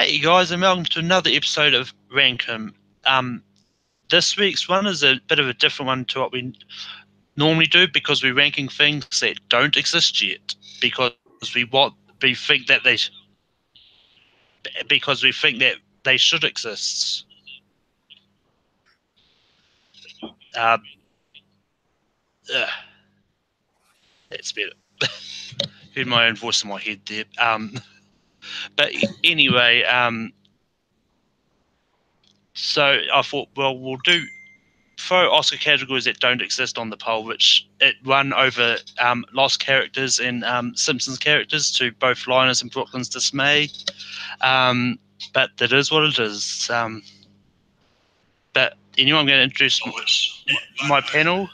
Hey guys, and welcome to another episode of Rankum. This week's one is a bit of a different one to what we normally do because we're ranking things that don't exist yet because we think that they should exist. Uh, ugh, that's better. Heard my own voice in my head there. But anyway, so I thought, well, we'll throw Oscar categories that don't exist on the poll, which it won over Lost characters and Simpsons characters to both Linus and Brooklyn's dismay. But that is what it is. But anyway, I'm going to introduce my panel.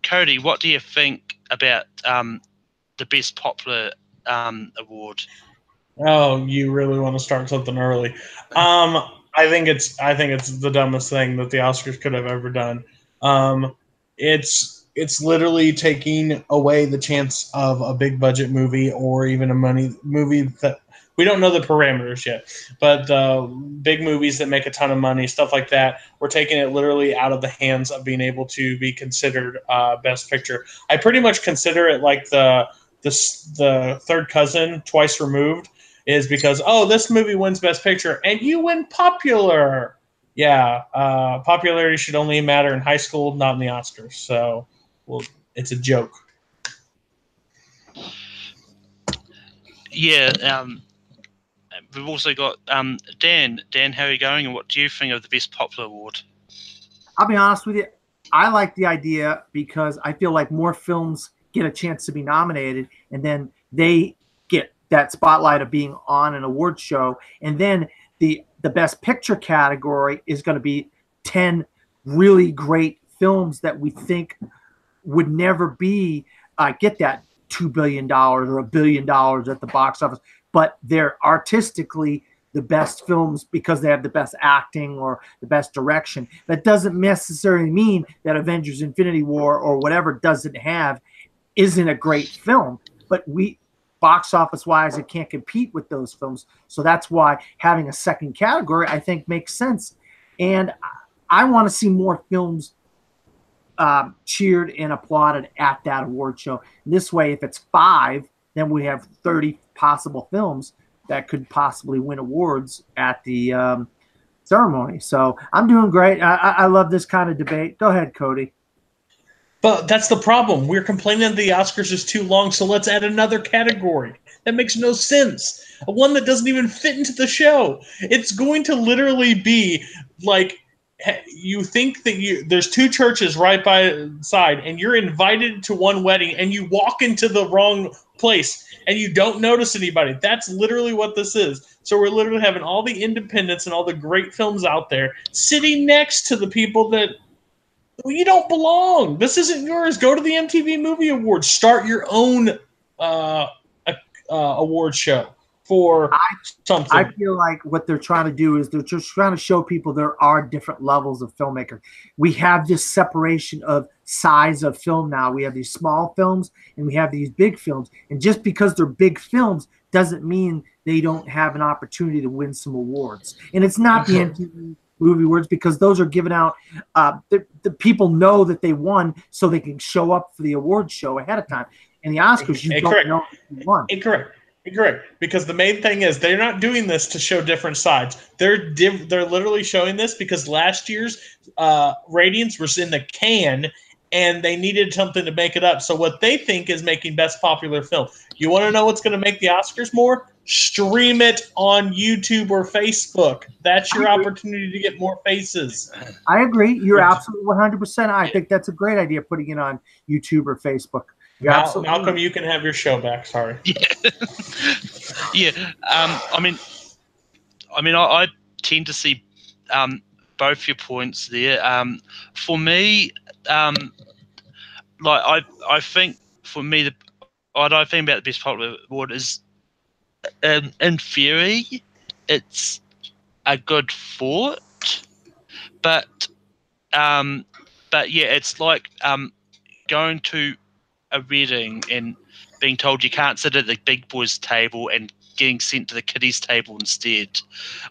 Cody, what do you think about the Best Popular award? Oh, you really want to start something early? I think it's the dumbest thing that the Oscars could have ever done. It's literally taking away the chance of a big budget movie or even a movie that we don't know the parameters yet. But big movies that make a ton of money, stuff like that, we're taking it literally out of the hands of being able to be considered Best Picture. I pretty much consider it like the third cousin twice removed. Is because, this movie wins Best Picture, and you win popular. Yeah, popularity should only matter in high school, not in the Oscars. So, well, it's a joke. Yeah, we've also got Dan. Dan, how are you going, and what do you think of the Best Popular award? I'll be honest with you. I like the idea because I feel like more films get a chance to be nominated, and then they get that spotlight of being on an award show, and then the Best Picture category is going to be 10 really great films that we think would never be get that $2 billion or $1 billion at the box office, but they're artistically the best films because they have the best acting or the best direction. That doesn't necessarily mean that Avengers Infinity War or whatever isn't a great film, but box office wise, it can't compete with those films. So that's why having a second category, I think, makes sense. And I want to see more films cheered and applauded at that award show. This way, if it's 5, then we have 30 possible films that could possibly win awards at the ceremony. So I'm doing great. I love this kind of debate. Go ahead, Cody. But that's the problem. We're complaining that the Oscars is too long, so let's add another category. That makes no sense. One that doesn't even fit into the show. It's going to literally be like you think that there's 2 churches right by side, and you're invited to one wedding, and you walk into the wrong place, and you don't notice anybody. That's literally what this is. So we're literally having all the independents and all the great films out there sitting next to the people that you don't belong. This isn't yours. Go to the MTV Movie Awards. Start your own award show for something. I feel like what they're trying to do is they're just trying to show people there are different levels of filmmaker. We have this separation of size of film now. We have these small films and we have these big films. And just because they're big films doesn't mean they don't have an opportunity to win some awards. And it's not the MTV Movie Awards because those are given out. The people know that they won, so they can show up for the award show ahead of time. And the Oscars, you don't know if you won. Correct. Because the main thing is they're not doing this to show different sides. They're literally showing this because last year's ratings was in the can, and they needed something to make it up. So what they think is making Best Popular Film. You want to know what's going to make the Oscars more? Stream it on YouTube or Facebook. That's your opportunity to get more faces. I agree. You're absolutely 100%. I think that's a great idea, putting it on YouTube or Facebook. Malcolm, you can have your show back. Sorry. Yeah. I tend to see both your points there. For me, I think for me, what I think about the Best Popular Award is, in theory, it's a good thought, but yeah, it's like going to a wedding and being told you can't sit at the big boys' table and getting sent to the kiddies table instead.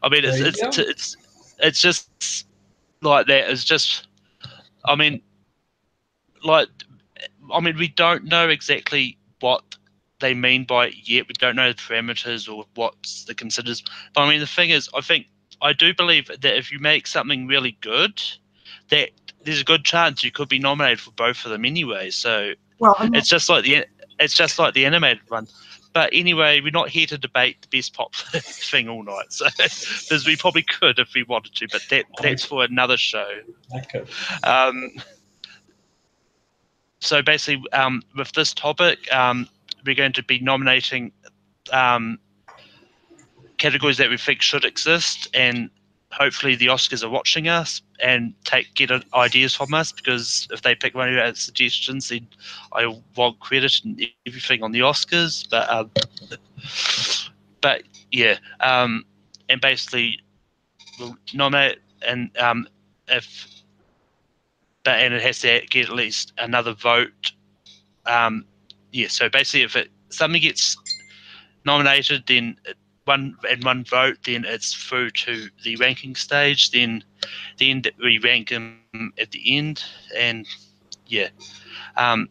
I mean, There you go. it's just like that. It's just, I mean, like, we don't know exactly what they mean by it yet. We don't know the parameters or what's the considers. But I mean, the thing is, I do believe that if you make something really good, that there's a good chance you could be nominated for both of them anyway. So Well, I mean, it's just like the animated one. But anyway, we're not here to debate the best pop thing all night. So because we probably could if we wanted to, but that's for another show. I could. So basically, with this topic, we're going to be nominating categories that we think should exist, and hopefully the Oscars are watching us and get ideas from us, because if they pick one of our suggestions, then I want credit and everything on the Oscars. But yeah, and basically we'll nominate, and and it has to get at least another vote. Yeah, so basically, if something gets nominated, then one vote, then it's through to the ranking stage. Then we rank them at the end, and yeah, and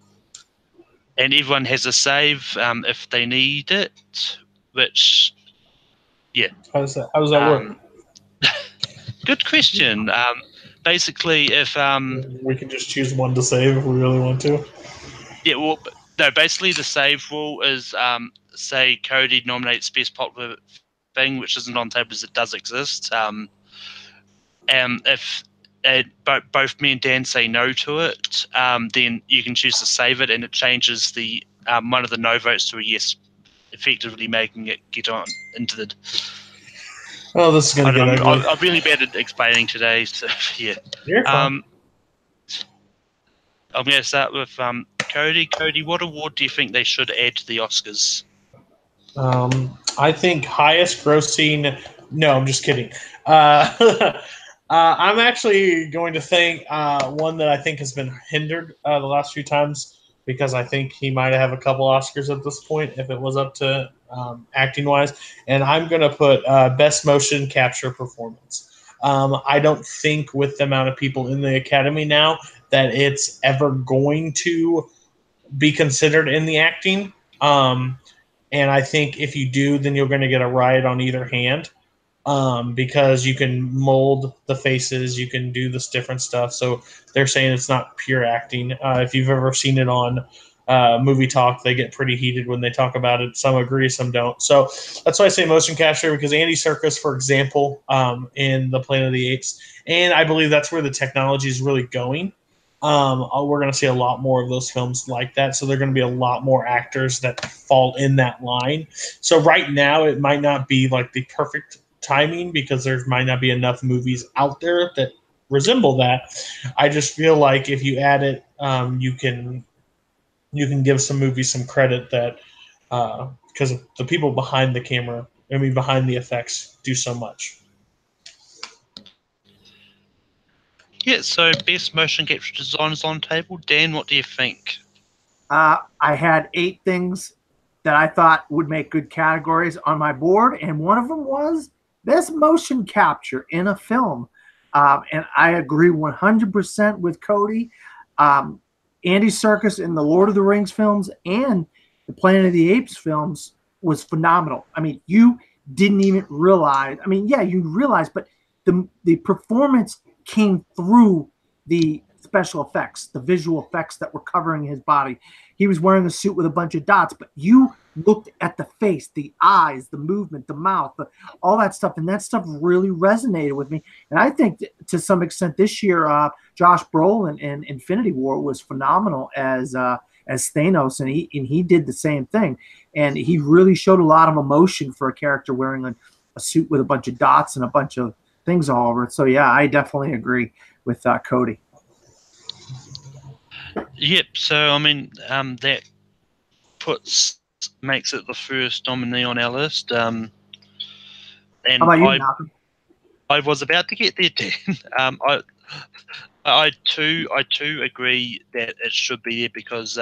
everyone has a save if they need it. Which, yeah, How does that work? Good question. Basically, if We can just choose one to save if we really want to. yeah, well, no. Basically, the save rule is, say Cody nominates best popular thing, which isn't on tables, it does exist. And if both me and Dan say no to it, then you can choose to save it, and it changes the one of the no votes to a yes, effectively making it get on into the. Oh, this is going to get ugly. I'm really bad at explaining today, so yeah. You're fine. I'm going to start with Cody. Cody, what award do you think they should add to the Oscars? I think highest grossing. No, I'm just kidding. I'm actually going to thank one that I think has been hindered the last few times, because I think he might have a couple Oscars at this point if it was up to acting wise. And I'm going to put best motion capture performance. I don't think with the amount of people in the Academy now that it's ever going to be considered in the acting. And I think if you do, then you're going to get a riot on either hand, because you can mold the faces, you can do this different stuff. So they're saying it's not pure acting. If you've ever seen it on Movie Talk, they get pretty heated when they talk about it. Some agree, some don't. So that's why I say motion capture, because Andy Serkis, for example, in the Planet of the Apes, and I believe that's where the technology is really going. We're going to see a lot more of those films like that. So there are going to be a lot more actors that fall in that line. So right now, it might not be like the perfect timing, because there might not be enough movies out there that resemble that. I just feel like if you add it, you can give some movies some credit that because the people behind the camera, behind the effects, do so much. Yeah, so best motion capture design is on table. Dan, what do you think? I had 8 things that I thought would make good categories on my board, and one of them was best motion capture in a film. And I agree 100% with Cody. Andy Serkis in the Lord of the Rings films and the Planet of the Apes films was phenomenal. I mean, you didn't even realize. I mean, yeah, you realized, but the performance came through the special effects, the visual effects that were covering his body. He was wearing a suit with a bunch of dots, but you looked at the face, the eyes, the movement, the mouth, all that stuff, and that stuff really resonated with me. And I think to some extent this year, Josh Brolin in Infinity War was phenomenal as Thanos, and he did the same thing. And he really showed a lot of emotion for a character wearing a suit with a bunch of dots and a bunch of things all over it. So yeah, I definitely agree with Cody. Yep. So I mean, that makes it the first nominee on our list. And how about you, Malcolm? I was about to get there, Dan. I too agree that it should be there, because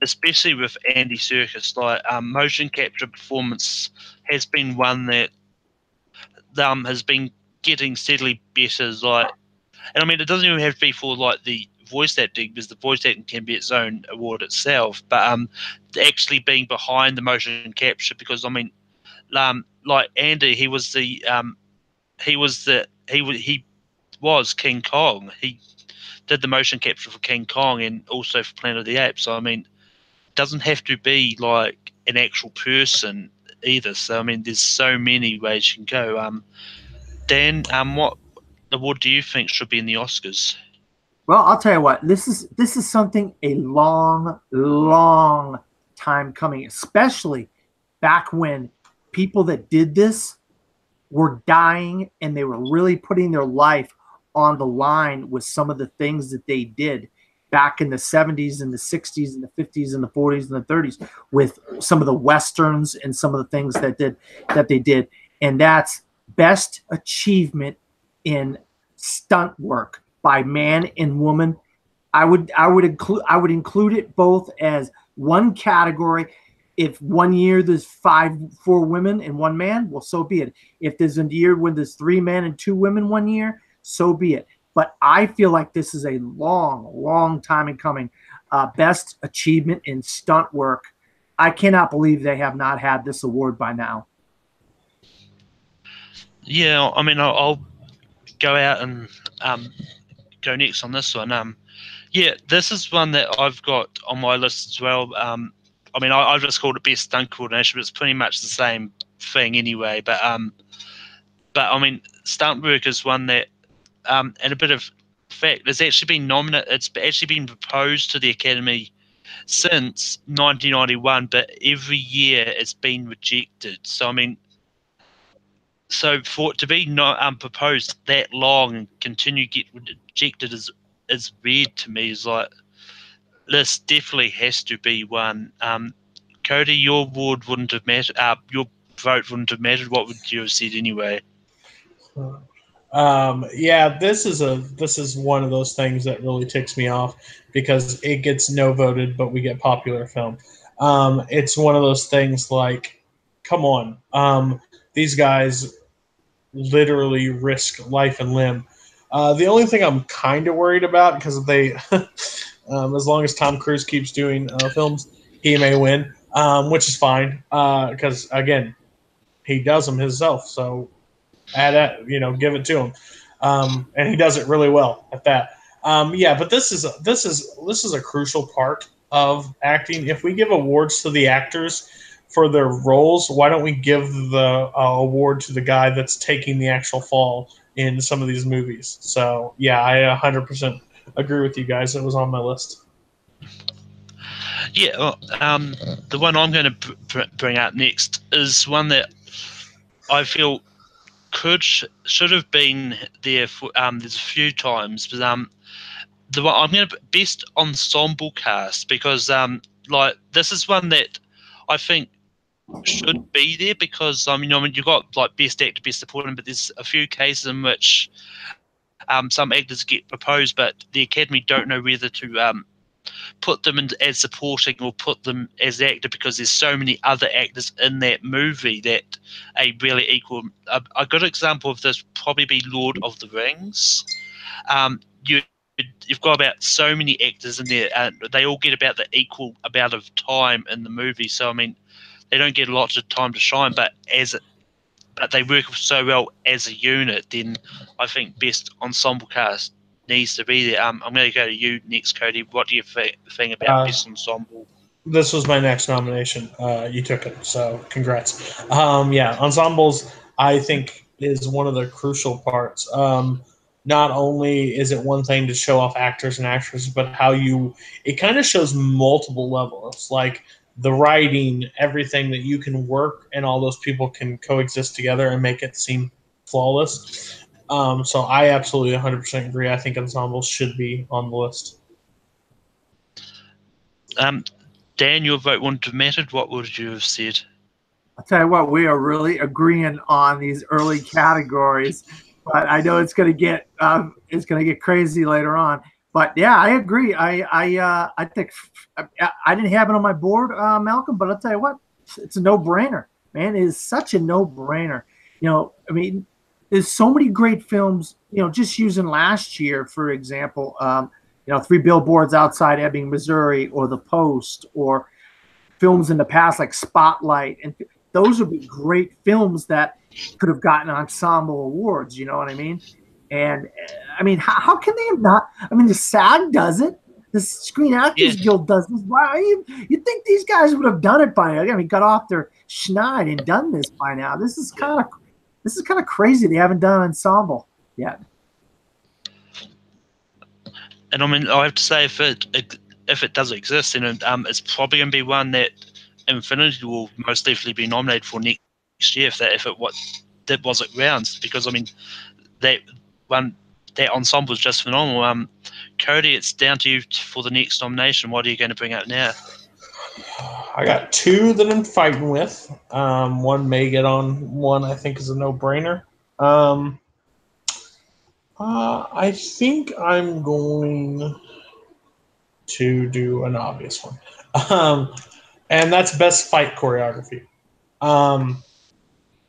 especially with Andy Serkis, like motion capture performance has been one that has been getting steadily better. Like, and I mean, it doesn't even have to be for like the voice acting, because the voice acting can be its own award itself. But actually being behind the motion capture, because I mean, like Andy, he was King Kong. He did the motion capture for King Kong and also for Planet of the Apes. So I mean, it doesn't have to be like an actual person either. So I mean, there's so many ways you can go. Dan, what award do you think should be in the Oscars? Well, I'll tell you what. This is something a long time coming, especially back when people that did this were dying and they were really putting their life on the line with some of the things that they did back in the 70s and the 60s and the 50s and the 40s and the 30s with some of the westerns and some of the things that they did. And that's best achievement in stunt work by man and woman. I would include it both as one category. If one year there's 4 women and 1 man, well, so be it. If there's a year when there's 3 men and 2 women one year, so be it. But I feel like this is a long time in coming. Best achievement in stunt work. I cannot believe they have not had this award by now. Yeah, I mean, I'll go out and go next on this one. Yeah, this is one that I've got on my list as well. I mean, I've just called it best stunt coordination, but it's pretty much the same thing anyway. But I mean, stunt work is one that, and a bit of fact, it's actually been nominated. It's actually been proposed to the Academy since 1991, but every year it's been rejected. So I mean, so for it to be not proposed that long and continue to get rejected is weird to me. Is like, this definitely has to be one. Cody, your award wouldn't have mattered. Your vote wouldn't have mattered. What would you have said anyway? Yeah, this is one of those things that really ticks me off because it gets no voted, but we get popular film. It's one of those things like, come on, these guys literally risk life and limb. The only thing I'm kind of worried about, because they, as long as Tom Cruise keeps doing films, he may win, which is fine, because again, he does them himself. So give it to him, and he does it really well at that. Yeah, but this is a crucial part of acting. If we give awards to the actors for their roles, why don't we give the award to the guy that's taking the actual fall in some of these movies? So yeah, I 100% agree with you guys. It was on my list. Yeah, the one I'm going to bring up next is one that I feel should have been there for there's a few times, but the one I'm going to best ensemble cast, because like this is one that I think should be there, because I mean you've got like best actor, best supporting, but there's a few cases in which some actors get proposed, but the Academy don't know whether to put them in as supporting or put them as actor, because there's so many other actors in that movie that are really equal. A good example of this probably be Lord of the Rings. You've got about so many actors in there, and they all get about the equal amount of time in the movie. So I mean, they don't get lots of time to shine, but they work so well as a unit. Then I think best ensemble cast needs to be there. I'm going to go to you next, Cody. What do you think about best ensemble? This was my next nomination. You took it, so congrats. Yeah, ensembles I think is one of the crucial parts. Not only is it one thing to show off actors and actresses, but it kind of shows multiple levels, like the writing, everything that you can work, and all those people can coexist together and make it seem flawless. So I absolutely 100% agree. I think ensembles should be on the list. Dan, your vote wouldn't have mattered. What would you have said? I'll tell you what, we are really agreeing on these early categories, but I know it's going to get crazy later on. But yeah, I agree. I think I didn't have it on my board, Malcolm. But I'll tell you what, it's a no-brainer, man. It is such a no-brainer. I mean, there's so many great films. Just using last year for example, Three Billboards Outside Ebbing, Missouri, or The Post, or films in the past like Spotlight, and those would be great films that could have gotten ensemble awards. You know what I mean? And I mean, how can they have not? I mean, the SAG does it. The Screen Actors Guild does this. Why? You think these guys would have done it by now? I mean, got off their schneid and done this by now. This is kind of crazy. They haven't done ensemble yet. And I mean, I have to say, if it does exist, then it's probably going to be one that Infinity will most definitely be nominated for next year if it was rounds, because I mean that ensemble is just phenomenal. Cody, it's down to you for the next nomination. What are you going to bring up now? I got two that I'm fighting with. One may get on. One I think is a no-brainer. I think I'm going to do an obvious one, and that's best fight choreography.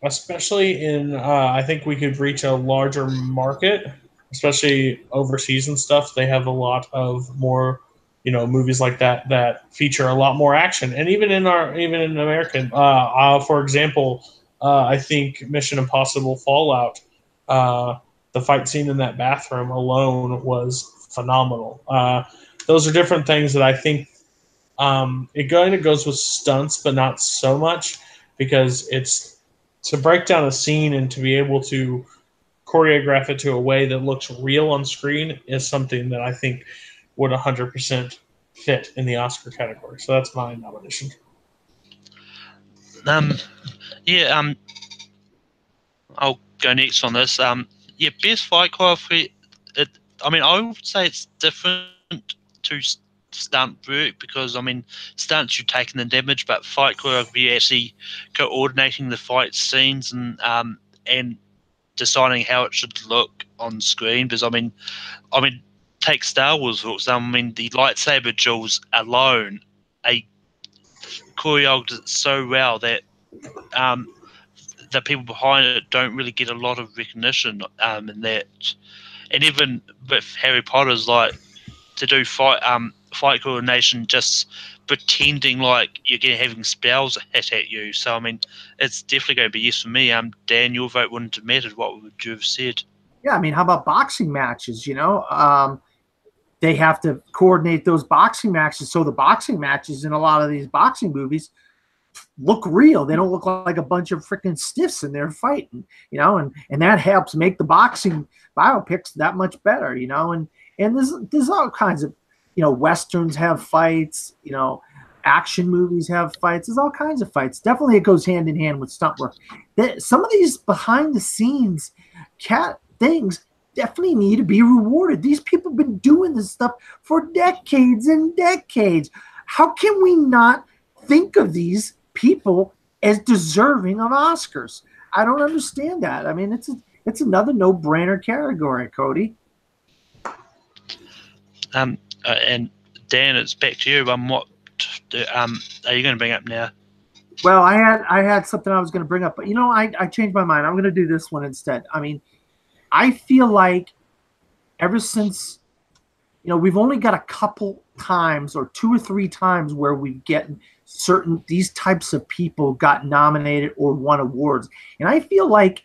Especially in, I think we could reach a larger market, especially overseas and stuff. They have a lot of more, movies like that feature a lot more action, and even in American, for example, I think Mission Impossible Fallout, the fight scene in that bathroom alone was phenomenal. Those are different things that I think it kind of goes with stunts, but not so much, because it's to break down a scene and to be able to choreograph it to a way that looks real on screen is something that I think would 100% fit in the Oscar category. So that's my nomination. I'll go next on this. Best fight choreography. I would say it's different to stunt work, because I mean, stunts you're taking the damage, but fight choreography you're actually coordinating the fight scenes and deciding how it should look on screen. Because I mean, take Star Wars for example. I mean, the lightsaber duels alone, choreographed so well that the people behind it don't really get a lot of recognition. And even with Harry Potter's, like, to do fight coordination, just pretending like you're having spells hit at you. So I mean, it's definitely going to be yes for me. Dan, your vote wouldn't have mattered. What would you have said? Yeah, I mean, how about boxing matches? They have to coordinate those boxing matches, so the boxing matches in a lot of these boxing movies look real. They don't look like a bunch of freaking stiffs in there fighting, and that helps make the boxing biopics that much better, and there's all kinds of, Westerns have fights, action movies have fights. There's all kinds of fights. Definitely it goes hand in hand with stunt work. Some of these behind the scenes things definitely need to be rewarded. These people have been doing this stuff for decades and decades. How can we not think of these people as deserving of Oscars? I don't understand that. I mean, it's another no-brainer category, Cody. And Dan, it's back to you. What are you going to bring up now? Well, I had something I was going to bring up, but I changed my mind. I'm going to do this one instead. I mean, I feel like ever since, we've only got a couple times or 2 or 3 times where we've gotten these types of people got nominated or won awards. And I feel like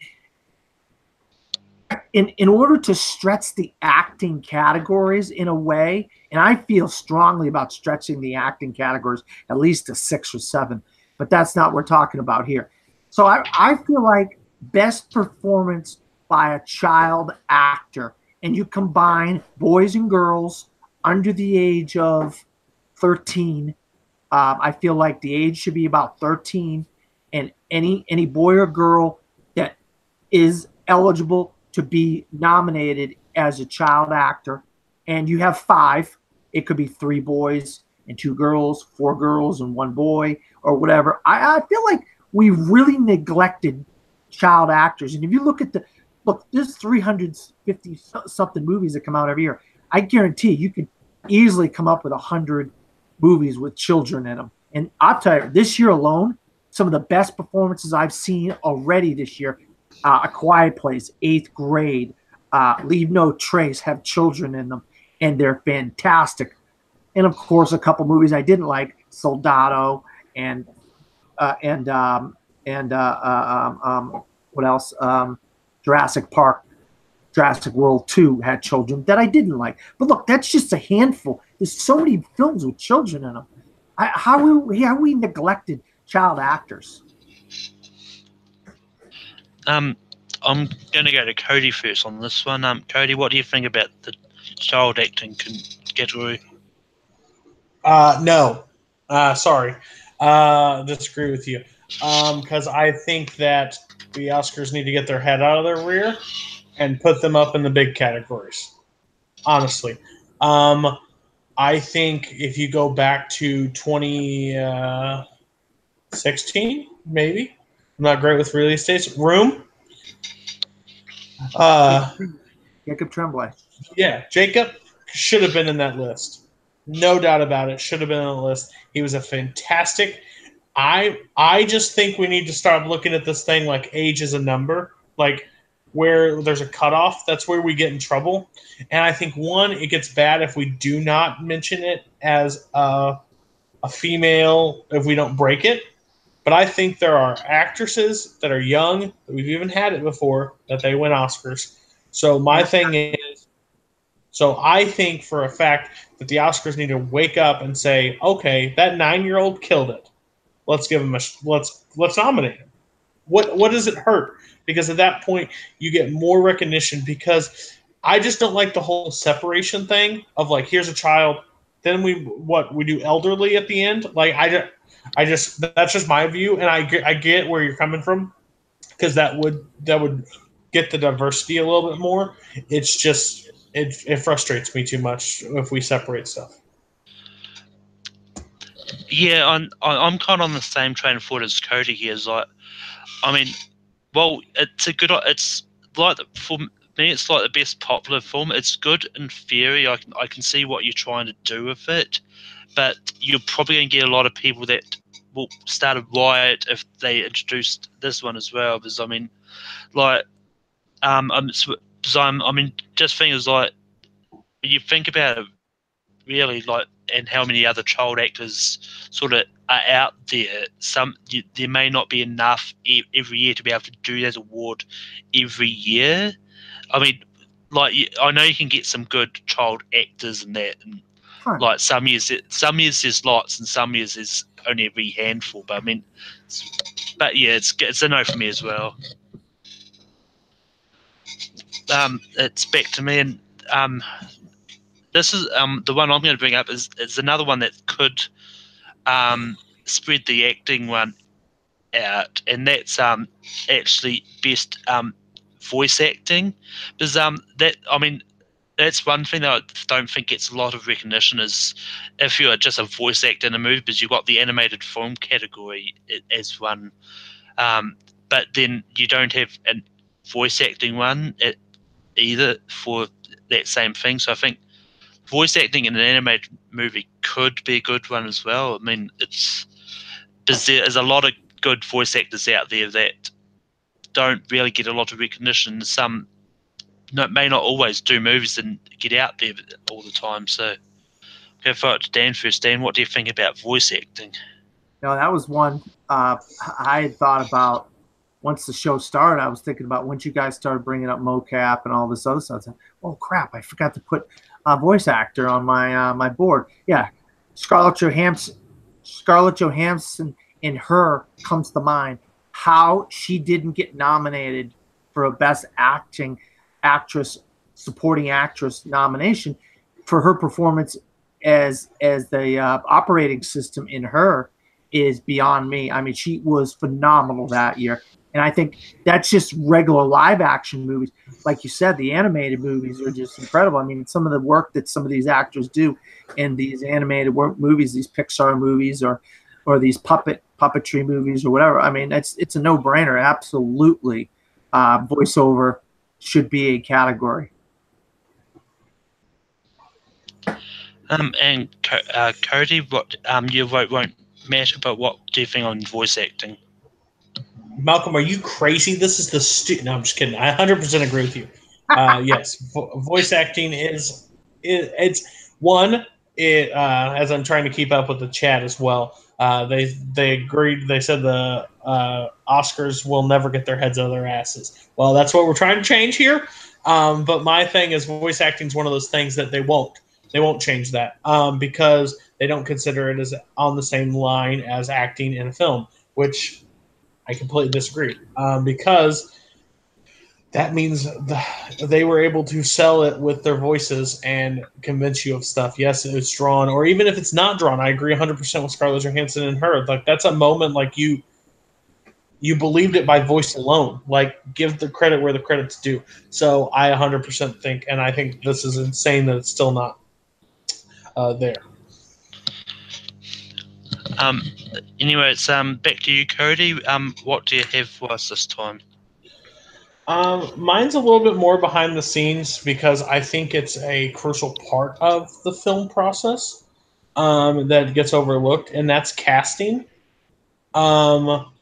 in order to stretch the acting categories in a way, and I feel strongly about stretching the acting categories at least to 6 or 7, but that's not what we're talking about here. So I feel like best performance by a child actor, and you combine boys and girls under the age of 13. I feel like the age should be about 13, and any boy or girl that is eligible to be nominated as a child actor, and you have 5. It could be 3 boys and 2 girls, 4 girls and 1 boy, or whatever. I feel like we really neglected child actors. And if you look, there's 350 something movies that come out every year. I guarantee you could easily come up with 100 movies with children in them. And I'll tell you, this year alone, some of the best performances I've seen already this year, A Quiet Place, Eighth Grade, Leave No Trace, have children in them, and they're fantastic. And of course, a couple movies I didn't like, Soldado and what else? Jurassic Park, Jurassic World 2 had children that I didn't like. But look, that's just a handful. There's so many films with children in them. How we neglected child actors? I'm going to go to Cody first on this one. Cody, what do you think about the child acting category? No. Sorry. Disagree with you. Because I think that the Oscars need to get their head out of their rear and put them up in the big categories. Honestly. I think if you go back to 2016, maybe. I'm not great with release dates. Room. Jacob Tremblay. Yeah, Jacob should have been in that list. No doubt about it. Should have been on the list. He was a fantastic. I just think we need to start looking at this thing like age is a number. Like where there's a cutoff, that's where we get in trouble. And I think, one, it gets bad if we do not mention it as a female, if we don't break it. But I think there are actresses that are young, that we've even had it before, that they win Oscars. So my thing is, so I think for a fact that the Oscars need to wake up and say, okay, that 9-year-old killed it. Let's give him let's nominate him. What does it hurt? Because at that point you get more recognition. Because I just don't like the whole separation thing of like, here's a child, then we do elderly at the end. Like I just that's just my view, and I get where you're coming from, because that would get the diversity a little bit more. It's just it frustrates me too much if we separate stuff. Yeah, I'm kind of on the same train of thought as Cody here. Is like, I mean, well, it's like for me, it's like the best popular film. It's good in theory. I can see what you're trying to do with it, but you're probably going to get a lot of people that will start a riot if they introduced this one as well. Because I mean, like, I mean, just things like when you think about it, really, like, and how many other child actors sort of are out there. There may not be enough every year to be able to do that award every year. I mean, like, I know you can get some good child actors and that, and like some years there's lots, and some years there's only a wee handful. But I mean, but yeah, it's a no for me as well. It's back to me, and this is the one I'm going to bring up is another one that could spread the acting one out, and that's actually best voice acting. Because that, I mean, that's one thing that I don't think gets a lot of recognition, is if you're just a voice actor in a movie, because you've got the animated film category as one, but then you don't have a voice acting one either for that same thing. So I think voice acting in an animated movie could be a good one as well. I mean, there's a lot of good voice actors out there that don't really get a lot of recognition. Some may not always do movies and get out there all the time. So I'll throw it to Dan first. Dan, what do you think about voice acting? No, that was one I had thought about once the show started. I was thinking about once you guys started bringing up mocap and all this other stuff. Oh crap! I forgot to put a voice actor on my my board. Yeah, Scarlett Johansson in Her comes to mind. How she didn't get nominated for a Best Supporting Actress nomination for her performance as the operating system in Her is beyond me. I mean, she was phenomenal that year. And I think that's just regular live action movies. Like you said, the animated movies are just incredible. I mean, some of the work that some of these actors do in these animated movies, these Pixar movies or these puppetry movies or whatever. I mean, it's a no-brainer. Absolutely. Voiceover should be a category. And Cody, what your vote won't matter, but what do you think on voice acting? Malcolm, are you crazy? This is the No, I'm just kidding. I 100% agree with you. Yes, voice acting it's one. As I'm trying to keep up with the chat as well. They agreed. They said the Oscars will never get their heads out of their asses. Well, that's what we're trying to change here. But my thing is, voice acting is one of those things that they won't. They won't change that because they don't consider it as on the same line as acting in a film, which I completely disagree because that means they were able to sell it with their voices and convince you of stuff. Yes, it's drawn, or even if it's not drawn, I agree 100% with Scarlett Johansson and her. Like that's a moment like you believed it by voice alone. Like give the credit where the credit's due. So I 100% think, and I think this is insane that it's still not there. Um, anyway, it's back to you, Cody. What do you have for us this time? Mine's a little bit more behind the scenes because I think it's a crucial part of the film process that gets overlooked, and that's casting. Um,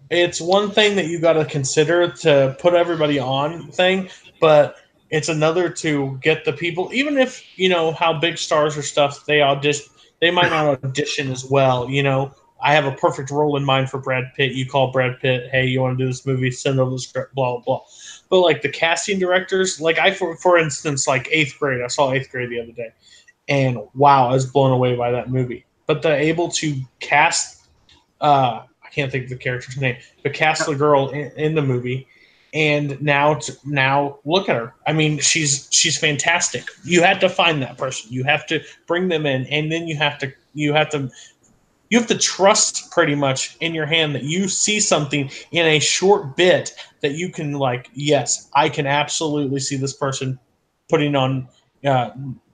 it's one thing that you got to consider to put everybody on thing, but it's another to get the people. Even if you know how big stars or stuff they audition, they might not audition as well. You know, I have a perfect role in mind for Brad Pitt. You call Brad Pitt, hey, you want to do this movie? Send over the script, blah blah blah. But like the casting directors, like for instance, like Eighth Grade, I saw Eighth Grade the other day, and wow, I was blown away by that movie. But they're able to cast. I can't think of the character's name, but cast the girl in the movie, and now look at her. I mean, she's fantastic. You had to find that person. You have to bring them in, and then you have to trust pretty much in your hand that you see something in a short bit that you can like. Yes, I can absolutely see this person putting on. Uh,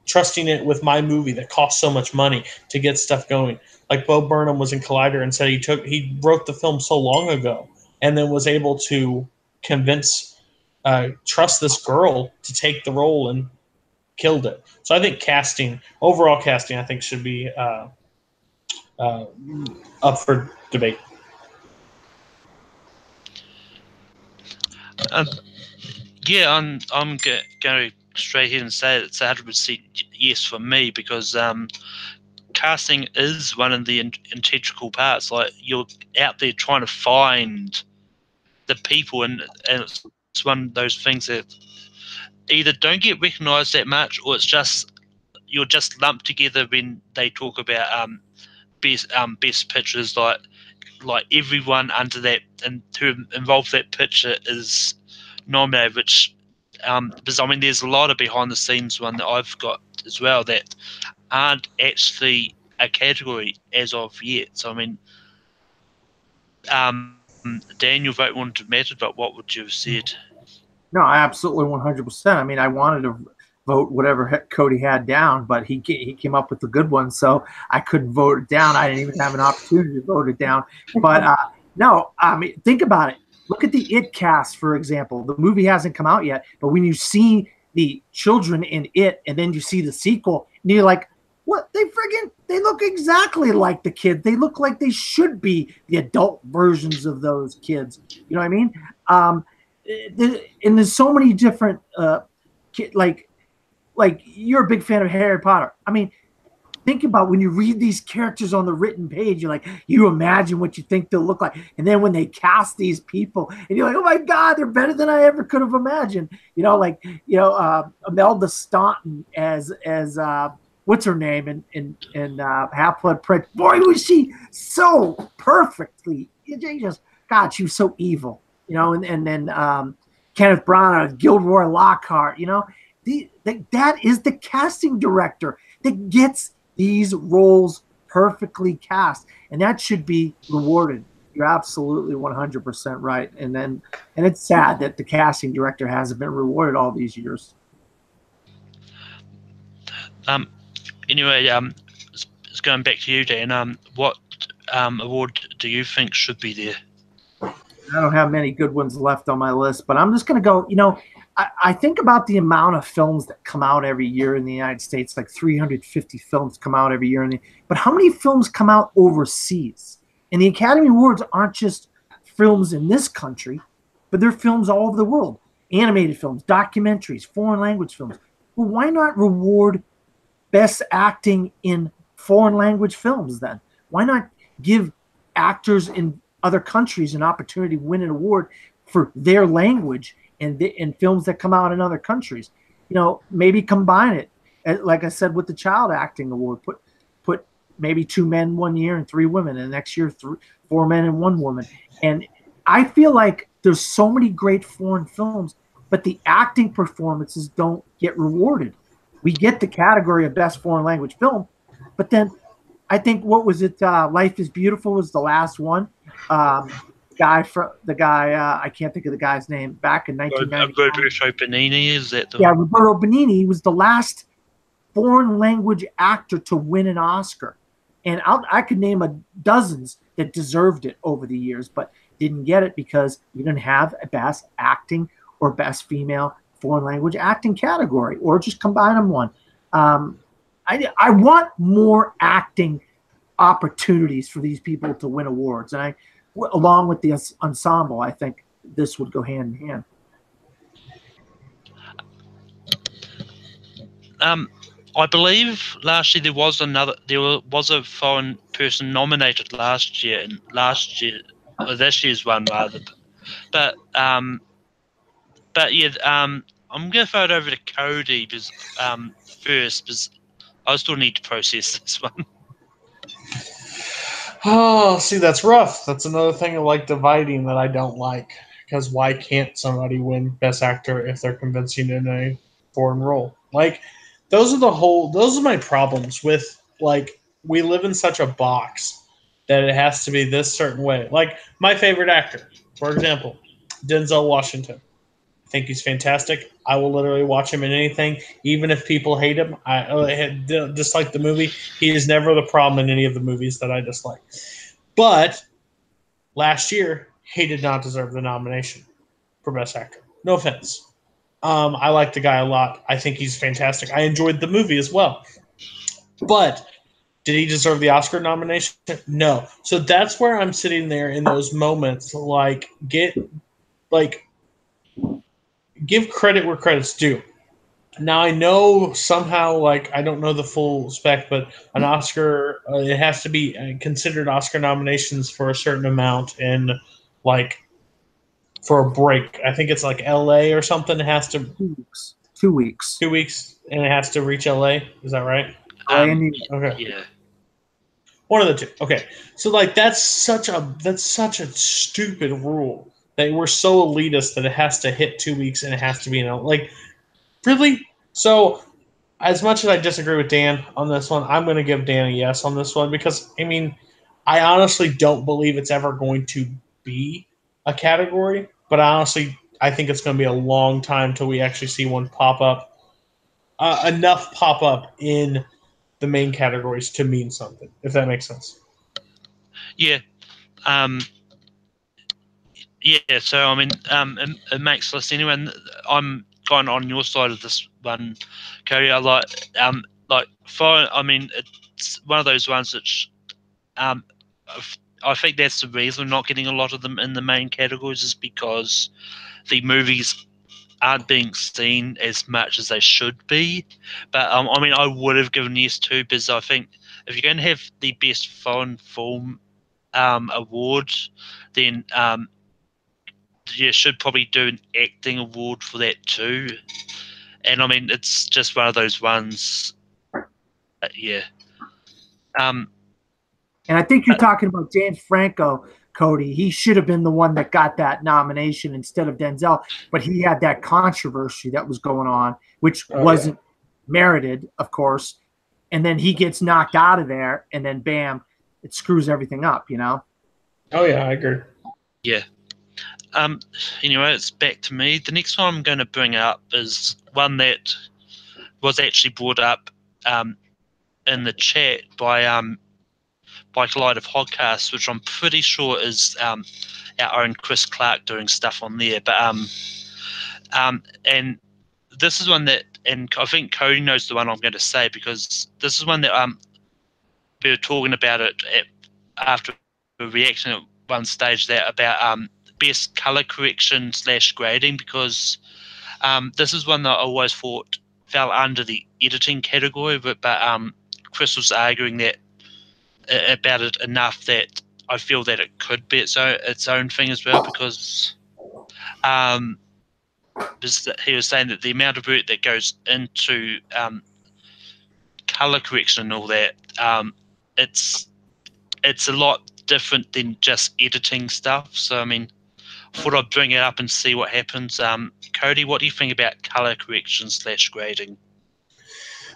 Trusting it with my movie that costs so much money to get stuff going. Like Bo Burnham was in Collider and said he wrote the film so long ago and then was able to trust this girl to take the role and killed it. So I think overall casting, I think should be uh, up for debate. Um, yeah, I'm going to straight ahead and say it's 100% yes for me because casting is one of the integral parts. Like you're out there trying to find the people, and it's one of those things that either don't get recognised that much, or it's just you're just lumped together when they talk about best pictures. Like everyone under that and who involved that picture is nominated, which because I mean there's a lot of behind the scenes one that I've got as well that aren't actually a category as of yet. So I mean, Dan, your vote wouldn't have mattered, but what would you have said? No, absolutely 100%. I mean, I wanted to vote whatever Cody had down, but he came up with the good one, so I couldn't vote it down. I didn't even have an opportunity to vote it down. But no, I mean, think about it. Look at the It cast, for example. The movie hasn't come out yet, but when you see the children in It, and then you see the sequel, and you're like, what? They look exactly like the kids. They look like they should be the adult versions of those kids. You know what I mean? And there's so many different like you're a big fan of Harry Potter. I mean, think about when you read these characters on the written page, you imagine what you think they'll look like, and then when they cast these people and you're like, oh my god, they're better than I ever could have imagined. Imelda Staunton as what's her name in Half-Blood Prince. Boy, was she so perfectly, God, she was so evil. And then Kenneth Branagh, Gilroy Lockhart, that is the casting director that gets these roles perfectly cast, and that should be rewarded. You're absolutely 100% right. And it's sad that the casting director hasn't been rewarded all these years. Anyway, it's going back to you, Dan. What award do you think should be there? I don't have many good ones left on my list, but I'm just going to go, I think about the amount of films that come out every year in the United States, like 350 films come out every year. But how many films come out overseas? And the Academy Awards aren't just films in this country, but they're films all over the world. Animated films, documentaries, foreign language films. Well, why not reward best acting in foreign language films then? Why not give actors in other countries an opportunity to win an award for their language and films that come out in other countries? Maybe combine it, like I said, with the Child Acting Award. Put maybe 2 men 1 year and 3 women, and the next year 4 men and 1 woman. And I feel like there's so many great foreign films, but the acting performances don't get rewarded. We get the category of best foreign language film, but then I think, what was it? Life is Beautiful was the last one. I can't think of the guy's name. Back in 1990. Roberto Benigni, is that the Yeah, Roberto Benigni was the last foreign language actor to win an Oscar, and I could name dozens that deserved it over the years, but didn't get it because you didn't have a best acting or best female foreign language acting category, or just combine them one. I want more acting opportunities for these people to win awards, and along with the ensemble, I think this would go hand in hand. I believe last year there was a foreign person nominated last year, or this year's one rather. But yeah, I'm gonna throw it over to Cody first, because I still need to process this one. Oh, see, that's rough. That's another thing of like dividing that I don't like. Because why can't somebody win Best Actor if they're convincing in a foreign role? Like, those are my problems with, like, we live in such a box that it has to be this certain way. Like, my favorite actor, for example, Denzel Washington. I think he's fantastic. I will literally watch him in anything, even if people hate him. I dislike the movie. He is never the problem in any of the movies that I dislike. But last year, he did not deserve the nomination for Best Actor. No offense. I like the guy a lot. I think he's fantastic. I enjoyed the movie as well. But did he deserve the Oscar nomination? No. So that's where I'm sitting there in those moments, give credit where credit's due. Now, I know somehow, like, I don't know the full spec, but an Oscar, it has to be considered Oscar nominations for a certain amount, and, like, for a break. I think it's like LA or something. It has to 2 weeks. 2 weeks. 2 weeks, and it has to reach LA. Is that right? Okay. Yeah. One of the two. Okay. So, like, that's such a stupid rule that we're so elitist that it has to hit 2 weeks and it has to be like, really? So, as much as I disagree with Dan on this one, I'm going to give Dan a yes on this one, because, I mean, I honestly don't believe it's ever going to be a category, but I think it's going to be a long time till we actually see one pop up, enough pop up in the main categories to mean something, if that makes sense. Yeah. Yeah, so I mean, it makes sense anyway. And I'm kind of on your side of this one, Cody. I mean, it's one of those ones which, I think that's the reason we're not getting a lot of them in the main categories, is because the movies aren't being seen as much as they should be. But I mean, I would have given yes too, because I think if you're going to have the best foreign film award, then you should probably do an acting award for that too. And I mean, it's just one of those ones. Yeah. And I think you're talking about James Franco, Cody. He should have been the one that got that nomination instead of Denzel, but he had that controversy that was going on, which wasn't merited, of course. And then he gets knocked out of there, and then bam, it screws everything up, you know? Oh, yeah, I agree. Yeah. Anyway, it's back to me. The next one I'm going to bring up is one that was actually brought up in the chat by Collider Podcast, which I'm pretty sure is our own Chris Clark doing stuff on there. But And this is one that, and I think Cody knows the one I'm going to say, because this is one that we were talking about it after a reaction at one stage, that about best color correction / grading, because this is one that I always thought fell under the editing category, but Chris was arguing that about it enough that I feel that it could be its own thing as well, because he was saying that the amount of work that goes into color correction and all that, it's a lot different than just editing stuff. So I mean, I thought I'd bring it up and see what happens. Cody, what do you think about color correction / grading?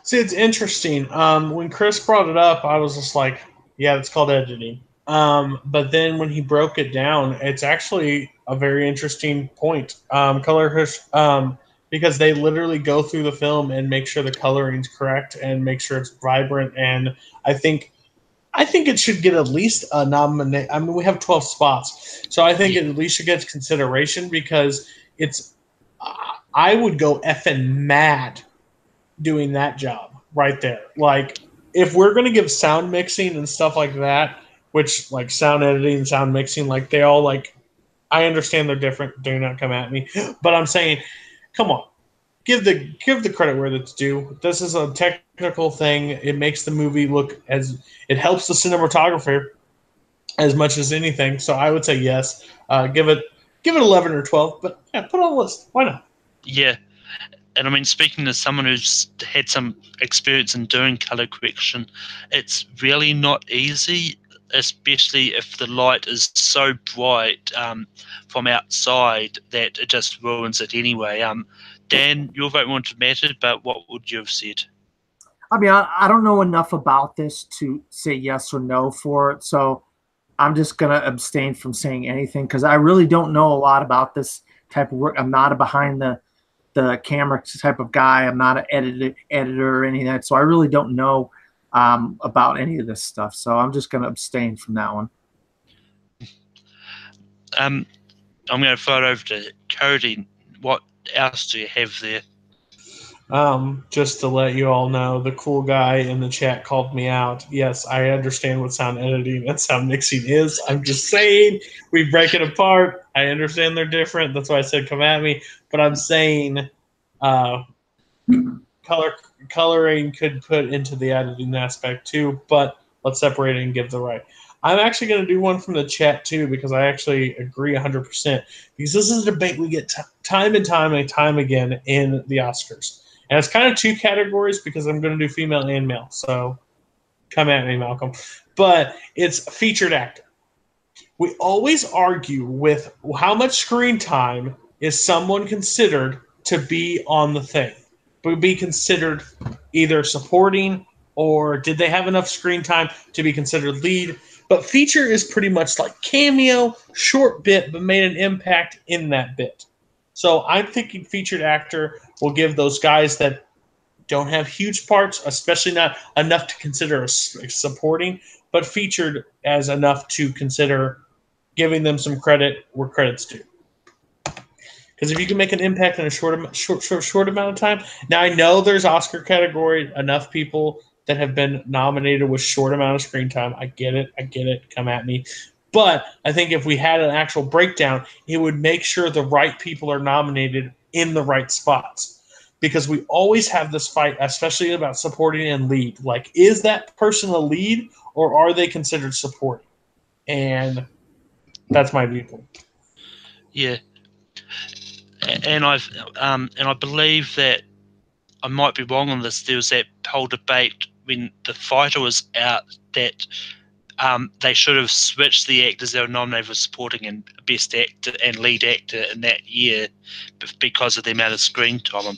See, it's interesting. When Chris brought it up, I was just like, yeah, it's called editing. But then when he broke it down, it's actually a very interesting point. Because they literally go through the film and make sure the coloring's correct and make sure it's vibrant. And I think it should get at least a nomination. I mean, we have 12 spots, so I think it at least should get consideration, because it's. I would go effing mad doing that job right there. Like, if we're going to give sound mixing and stuff like that, which, like, sound editing, sound mixing, like, they all, like, I understand they're different. Do not come at me. But I'm saying, come on. Give the credit where it's due. This is a technical thing. It makes the movie look it helps the cinematographer as much as anything. So I would say yes. Give it 11 or 12, but yeah, put it on the list. Why not? Yeah. And I mean, speaking as someone who's had some experience in doing color correction, it's really not easy, especially if the light is so bright from outside that it just ruins it anyway. Dan, your vote wouldn't have mattered, but what would you have said? I mean, I don't know enough about this to say yes or no for it, so I'm just going to abstain from saying anything, because I really don't know a lot about this type of work. I'm not a behind the camera type of guy. I'm not an editor or any of that, so I really don't know about any of this stuff. So I'm just going to abstain from that one. I'm going to throw it over to Cody. What else do you have there? Just to let you all know, the cool guy in the chat called me out. Yes, I understand what sound editing and sound mixing is. I'm just saying we break it apart. I understand they're different. That's why I said come at me. But I'm saying coloring could put into the editing aspect too. But let's separate it and give the right. I'm actually going to do one from the chat too, because I actually agree 100%. Because this is a debate we get time and time again in the Oscars. And it's kind of two categories, because I'm going to do female and male. So come at me, Malcolm. But it's featured actor. We always argue with how much screen time is someone considered to be on the thing. But be considered either supporting, or did they have enough screen time to be considered lead? But feature is pretty much like cameo, short bit, but made an impact in that bit. So I'm thinking featured actor will give those guys that don't have huge parts, especially not enough to consider supporting, but featured as enough to consider giving them some credit where credit's due. Because if you can make an impact in a short amount of time, now I know there's Oscar category, enough people that have been nominated with short amount of screen time. I get it. Come at me. But I think if we had an actual breakdown, it would make sure the right people are nominated in the right spots. Because we always have this fight, especially about supporting and lead. Like, is that person a lead, or are they considered supporting? And that's my viewpoint. Yeah. And I believe that I might be wrong on this. There was that whole debate when The Fighter was out that they should have switched the actors that were nominated for supporting and best actor and lead actor in that year because of the amount of screen time.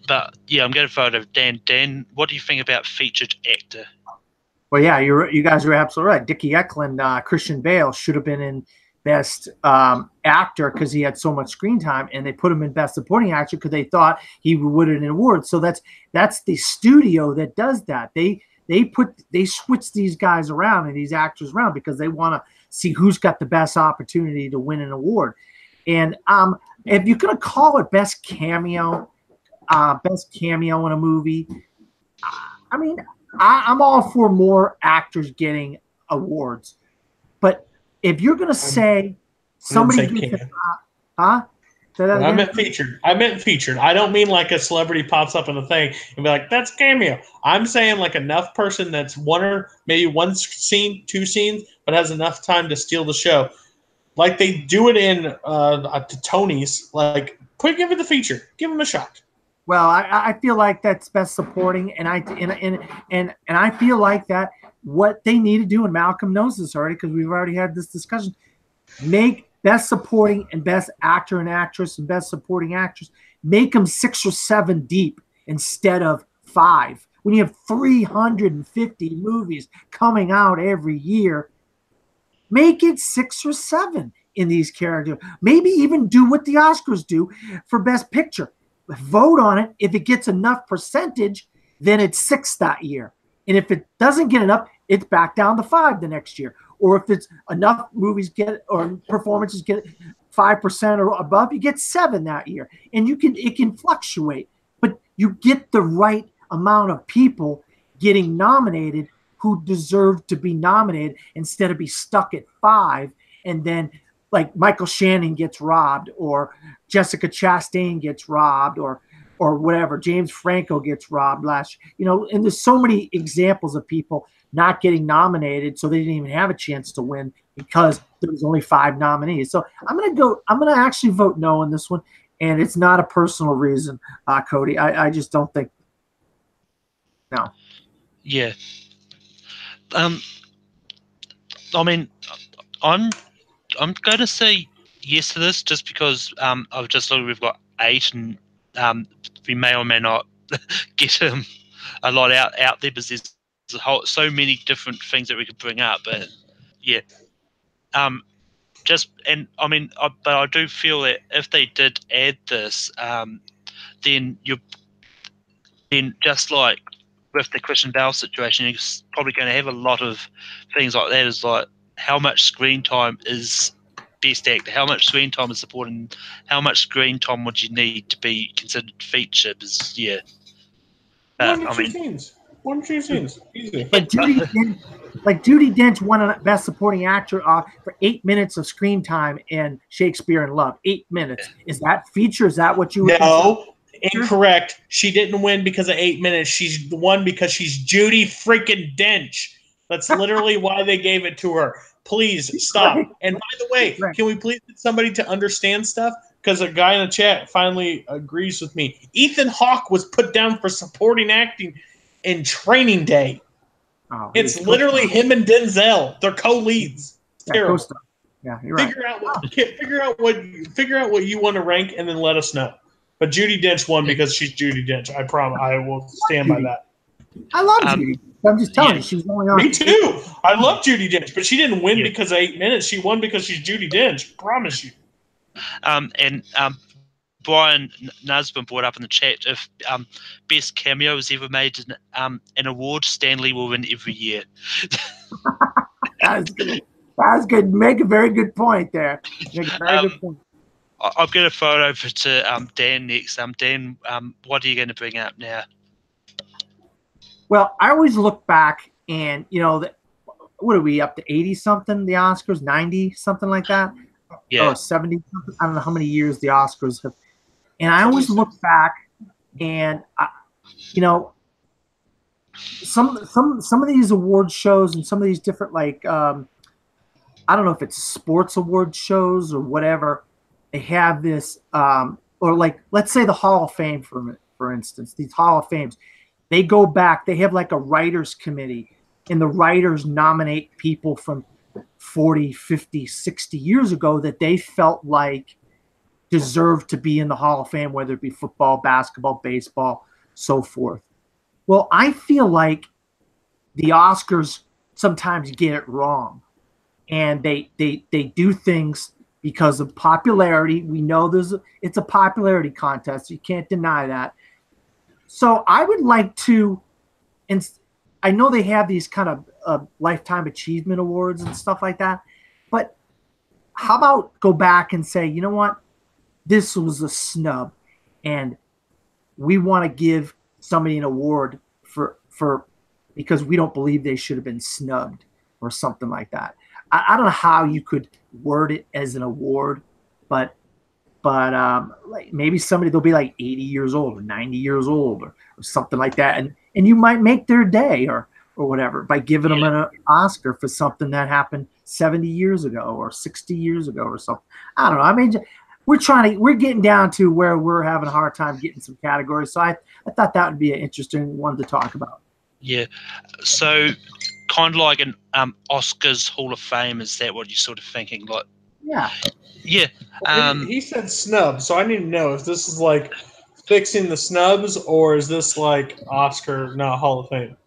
But yeah, I'm going to throw it over Dan. Dan, what do you think about featured actor? Well, yeah, you guys are absolutely right. Dickie Eklund, Christian Bale should have been in Best Actor because he had so much screen time, and they put him in Best Supporting Actor because they thought he would win an award. So that's the studio that does that. They switch these guys around and these actors around because they want to see who's got the best opportunity to win an award. And if you're gonna call it best cameo in a movie, I mean, I'm all for more actors getting awards. But if you're gonna say somebody gets huh? I meant featured. I meant featured. I don't mean like a celebrity pops up in a thing and be like, that's cameo. I'm saying like enough person that's maybe one scene, 2 scenes, but has enough time to steal the show. Like they do it in Tony's. Like, give it the feature. Give him a shot. Well, I feel like that's best supporting, and I feel like that what they need to do, and Malcolm knows this already because we've already had this discussion. Make best supporting and best actor and actress and best supporting actress, make them 6 or 7 deep instead of 5. When you have 350 movies coming out every year, make it 6 or 7 in these characters. Maybe even do what the Oscars do for best picture. Vote on it. If it gets enough percentage, then it's 6 that year. And if it doesn't get enough, it's back down to 5 the next year. Or if it's enough movies get or performances get 5% or above, you get 7 that year. And it can fluctuate, but you get the right amount of people getting nominated who deserve to be nominated instead of be stuck at 5 and then like Michael Shannon gets robbed or Jessica Chastain gets robbed or whatever. James Franco gets robbed last year. And there's so many examples of people not getting nominated, so they didn't even have a chance to win because there was only 5 nominees. So I'm gonna actually vote no on this one, and it's not a personal reason, Cody. I just don't think. No. Yeah. I mean, I'm going to say yes to this just because I've just looked. We've got 8, and we may or may not get a lot out there because there's so many different things that we could bring up. But yeah, but I do feel that if they did add this, then just like with the Christian Bale situation, you're probably going to have a lot of things like that. Is like how much screen time is best actor, how much screen time is supporting, how much screen time would you need to be considered feature? Because yeah, 1 to 2 scenes. 1 to 2 scenes. Easy. But Judi Dench won a Best Supporting Actor for 8 minutes of screen time in Shakespeare in Love. 8 minutes. Is that feature? Is that what you would No. Incorrect. She didn't win because of 8 minutes. She's won because she's Judi freaking Dench. That's literally why they gave it to her. Please stop. And by the way, can we please get somebody to understand stuff? Because a guy in the chat finally agrees with me. Ethan Hawke was put down for supporting acting in Training Day. Oh, it's literally him and Denzel. They're co-leads. It's terrible. Yeah, you're right. Figure out what you want to rank and then let us know. But Judi Dench won because she's Judi Dench. I promise. I will stand by that. I love Judi. I'm just telling you, she was only on. Me too. I love Judi Dench, but she didn't win because of 8 minutes. She won because she's Judi Dench. I promise you. And Brian Nasbin brought up in the chat if best cameo was ever made in an award, Stanley will win every year. That's good. That's good. Make a very good point there. Make a very good point. I'm going to throw it over to Dan next. Dan, what are you going to bring up now? Well, I always look back and, what are we up to 80-something, the Oscars, 90, something like that? Yeah. Or 70, I don't know how many years the Oscars have. And I always look back and, some of these award shows and some of these different, I don't know if it's sports award shows or whatever, they have this, or let's say the Hall of Fame, for instance, these Hall of Fames, they go back, they have like a writers committee, and the writers nominate people from 40, 50, 60 years ago that they felt like deserved to be in the Hall of Fame, whether it be football, basketball, baseball, so forth. Well, I feel like the Oscars sometimes get it wrong, and they do things because of popularity. We know it's a popularity contest. You can't deny that. So I would like to, and I know they have these kind of lifetime achievement awards and stuff like that, but how about go back and say, you know what, this was a snub, and we want to give somebody an award for because we don't believe they should have been snubbed or something like that. I don't know how you could word it as an award, but like maybe somebody, they'll be like 80 years old or 90 years old or something like that, and you might make their day or whatever by giving them an Oscar for something that happened 70 years ago or 60 years ago or something. I don't know. I mean, we're getting down to where we're having a hard time getting some categories. So I thought that would be an interesting one to talk about. Yeah. So kind of like an Oscars Hall of Fame, is that what you're sort of thinking? Like, Yeah. yeah. He said snub, so I need to know if this is like fixing the snubs or is this like Oscar, not Hall of Fame?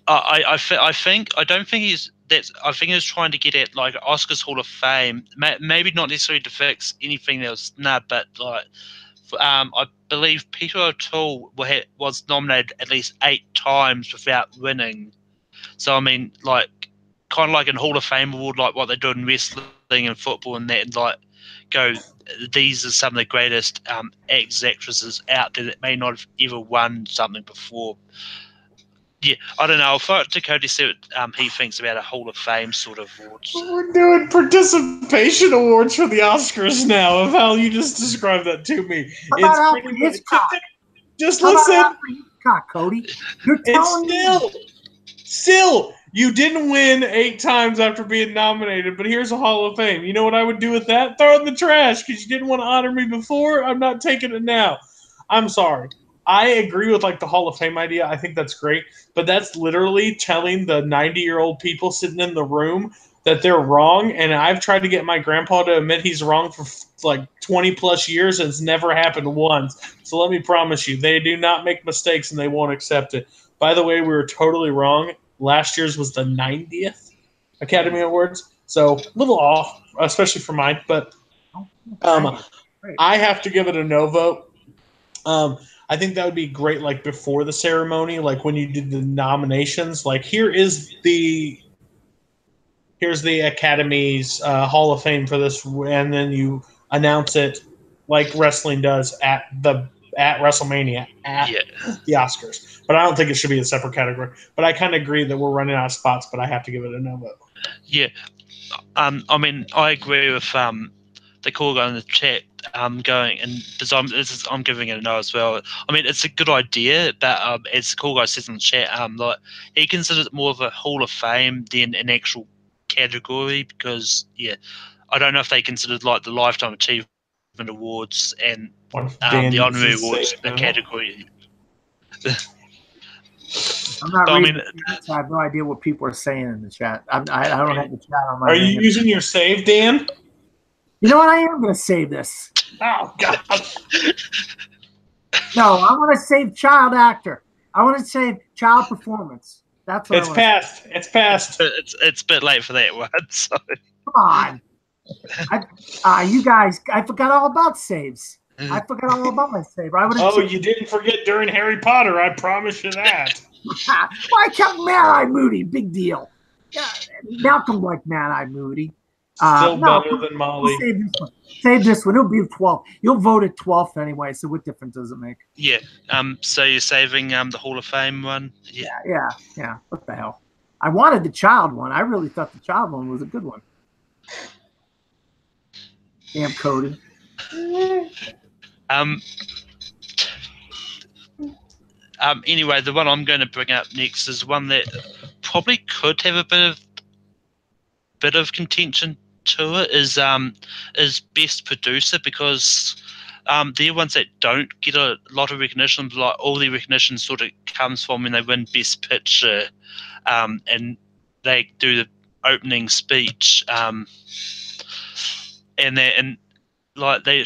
I think I don't think he's that's I think he's trying to get at like Oscars Hall of Fame, maybe not necessarily to fix anything that was snubbed, but like I believe Peter O'Toole was nominated at least 8 times without winning. So I mean, like kind of like a Hall of Fame award, like what they do in wrestling and football, and that, and like go. These are some of the greatest actors, actresses out there that may not have ever won something before. Yeah, I don't know. I'll throw it to Cody, see what he thinks about a Hall of Fame sort of awards. We're doing participation awards for the Oscars now, of how you just described that to me. How It's about pretty Alfred much, Hitchcock? just How about listen. Alfred Hitchcock, Cody? You're telling me. Still, you didn't win 8 times after being nominated, but here's a Hall of Fame. You know what I would do with that? Throw it in the trash because you didn't want to honor me before. I'm not taking it now. I'm sorry. I agree with like the Hall of Fame idea. I think that's great, but that's literally telling the 90-year-old people sitting in the room that they're wrong. And I've tried to get my grandpa to admit he's wrong for like 20 plus years, and it's never happened once. So let me promise you, they do not make mistakes and they won't accept it. By the way, we were totally wrong. Last year's was the 90th Academy Awards, so a little off, especially for mine. But I have to give it a no vote. I think that would be great, like before the ceremony, like when you did the nominations. Like here's the Academy's Hall of Fame for this, and then you announce it like wrestling does at WrestleMania at the Oscars. But I don't think it should be a separate category. But I kind of agree that we're running out of spots, but I have to give it a no vote. Yeah, I mean, I agree with the call guy in the chat. Going and I'm giving it a no as well. I mean, it's a good idea, but as the call guy says in the chat, like he considers it more of a Hall of Fame than an actual category, because I don't know if they considered like the Lifetime Achievement Awards and the honorary awards a category. I'm not reading the chat, so I have no idea what people are saying in the chat. I don't have the chat on my. Are you using your save, Dan? You know what? I am going to save this. Oh God! No, I want to save child actor. I want to save child performance. That's what it's passed. It's passed. It's a bit late for that one. So. Come on, you guys! I forgot all about saves. I forgot all about my save. You didn't forget during Harry Potter. I promise you that. Well, I kept Mad-Eye Moody. Big deal. Yeah, Malcolm liked Mad-Eye Moody. Still better than Molly. Save this one. It'll be 12th. You'll vote at 12th anyway, so what difference does it make? Yeah. So you're saving the Hall of Fame one? Yeah. What the hell? I wanted the child one. I really thought the child one was a good one. Damn Cody. Anyway, the one I'm going to bring up next is one that probably could have a bit of contention to it. Is Best Producer, because they're ones that don't get a lot of recognition. Like all the recognition sort of comes from when they win Best Picture, and they do the opening speech, and like they.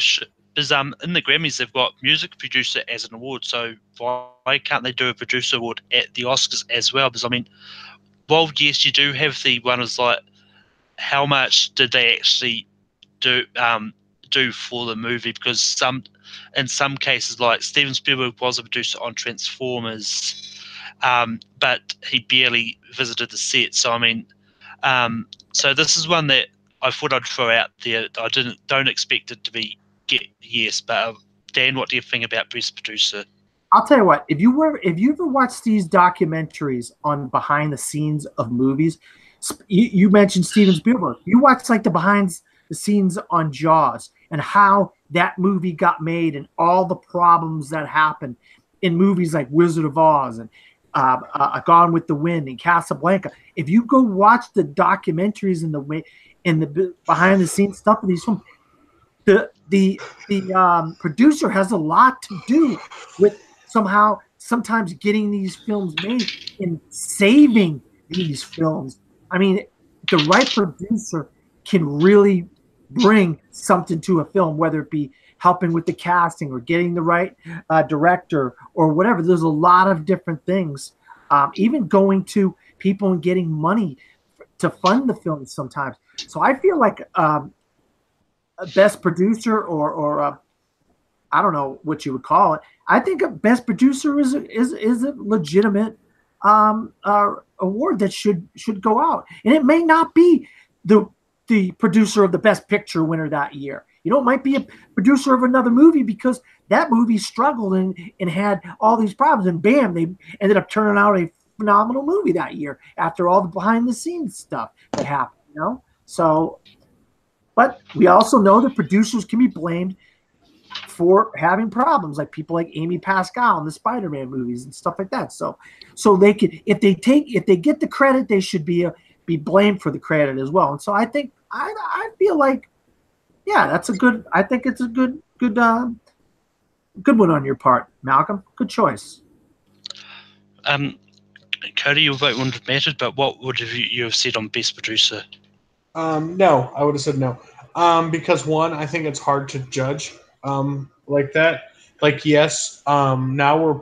Because in the Grammys they've got music producer as an award, so why can't they do a producer award at the Oscars as well? Because I mean, well, yes, you do have the one is like, how much did they actually do for the movie? Because in some cases, like Steven Spielberg was a producer on Transformers, but he barely visited the set. So I mean, so this is one that I thought I'd throw out there. I don't expect it to be yes, but Dan, what do you think about Best Producer? I'll tell you what. If you ever watched these documentaries on behind the scenes of movies, you mentioned Steven Spielberg. You watch like the behind the scenes on Jaws and how that movie got made and all the problems that happened in movies like Wizard of Oz and Gone with the Wind and Casablanca. If you go watch the documentaries in the behind the scenes stuff of these films, the producer has a lot to do with sometimes getting these films made and saving these films. I mean, the right producer can really bring something to a film, whether it be helping with the casting or getting the right director or whatever. There's a lot of different things. Even going to people and getting money to fund the film sometimes. So I feel like a best producer or I don't know what you would call it. I think a best producer is a legitimate award that should go out, and it may not be the producer of the best picture winner that year. It might be a producer of another movie because that movie struggled and had all these problems, and bam, they ended up turning out a phenomenal movie that year after all the behind the scenes stuff that happened. So, but we also know that producers can be blamed for having problems, like people like Amy Pascal in the Spider-Man movies and stuff like that. So they could, if they get the credit, they should be blamed for the credit as well. And so I think I feel like, yeah, that's a good. I think it's a good one on your part, Malcolm. Good choice. Cody, your vote wouldn't have mattered, but what would you have said on Best Producer? No, I would have said no. Because one, I think it's hard to judge like that. Like, yes, now we're,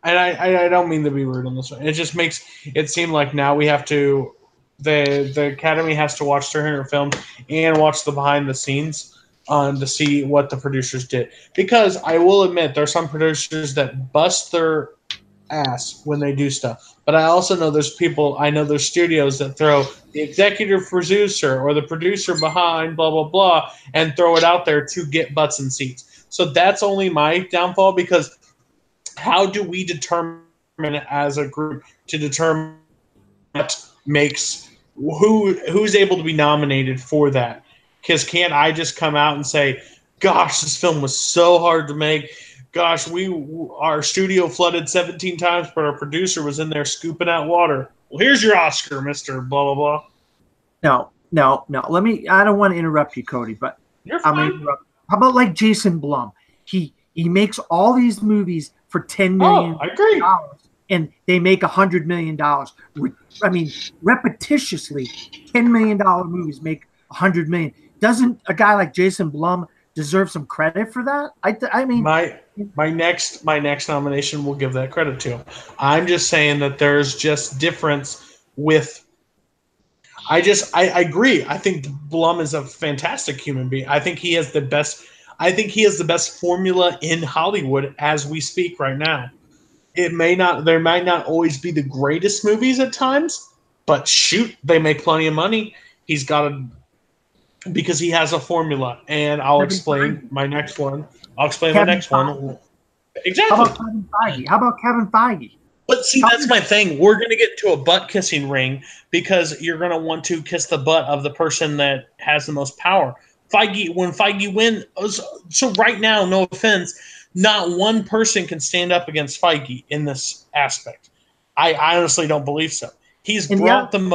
and I don't mean to be rude on this one. It just makes it seem like now we have to, the Academy has to watch 300 films and watch the behind the scenes to see what the producers did. Because I will admit, there are some producers that bust their ass when they do stuff. But I also know there's studios that throw the executive producer or the producer behind blah, blah, blah, and throw it out there to get butts and seats. So that's only my downfall, because how do we determine as a group to determine what makes who's able to be nominated for that? Because can't I just come out and say, gosh, this film was so hard to make. Gosh, our studio flooded 17 times, but our producer was in there scooping out water. Well, here's your Oscar, Mr. Blah, blah, blah. No. I don't want to interrupt you, Cody, but You're fine. How about like Jason Blum? He makes all these movies for $10 million. I agree. And they make $100 million. I mean, repetitiously, $10 million movies make $100 million. Doesn't a guy like Jason Blum deserve some credit for that? I mean, my next nomination will give that credit to him. I'm just saying that there's just difference with. I agree. I think Blum is a fantastic human being. I think he has the best. I think he has the best formula in Hollywood as we speak right now. There might not always be the greatest movies at times, but shoot, they make plenty of money. He's got because he has a formula, and I'll explain my next one. Exactly. How about Kevin Feige? But see, that's my thing. We're going to get to a butt-kissing ring because you're going to want to kiss the butt of the person that has the most power. When Feige wins, so right now, no offense, not one person can stand up against Feige in this aspect. I honestly don't believe so. He's brought some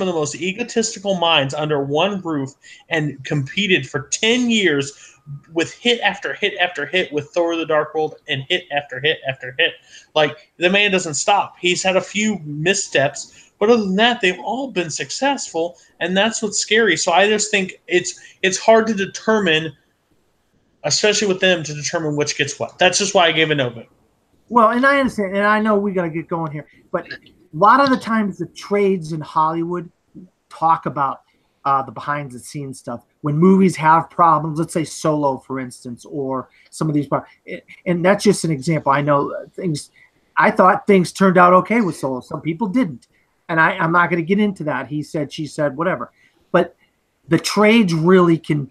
of the most egotistical minds under one roof and competed for 10 years with hit after hit after hit with Thor: The Dark World and hit after hit after hit. Like, the man doesn't stop. He's had a few missteps, but other than that, they've all been successful, and that's what's scary. So I just think it's hard to determine, especially with them, to determine which gets what. That's just why I gave a no vote. Well, and I understand, and I know we got to get going here, but a lot of the times the trades in Hollywood talk about the behind the scenes stuff when movies have problems. Let's say Solo, for instance, or some of these problems. And that's just an example. I know I thought things turned out okay with Solo. Some people didn't. And I'm not going to get into that. He said, she said, whatever. But the trades really can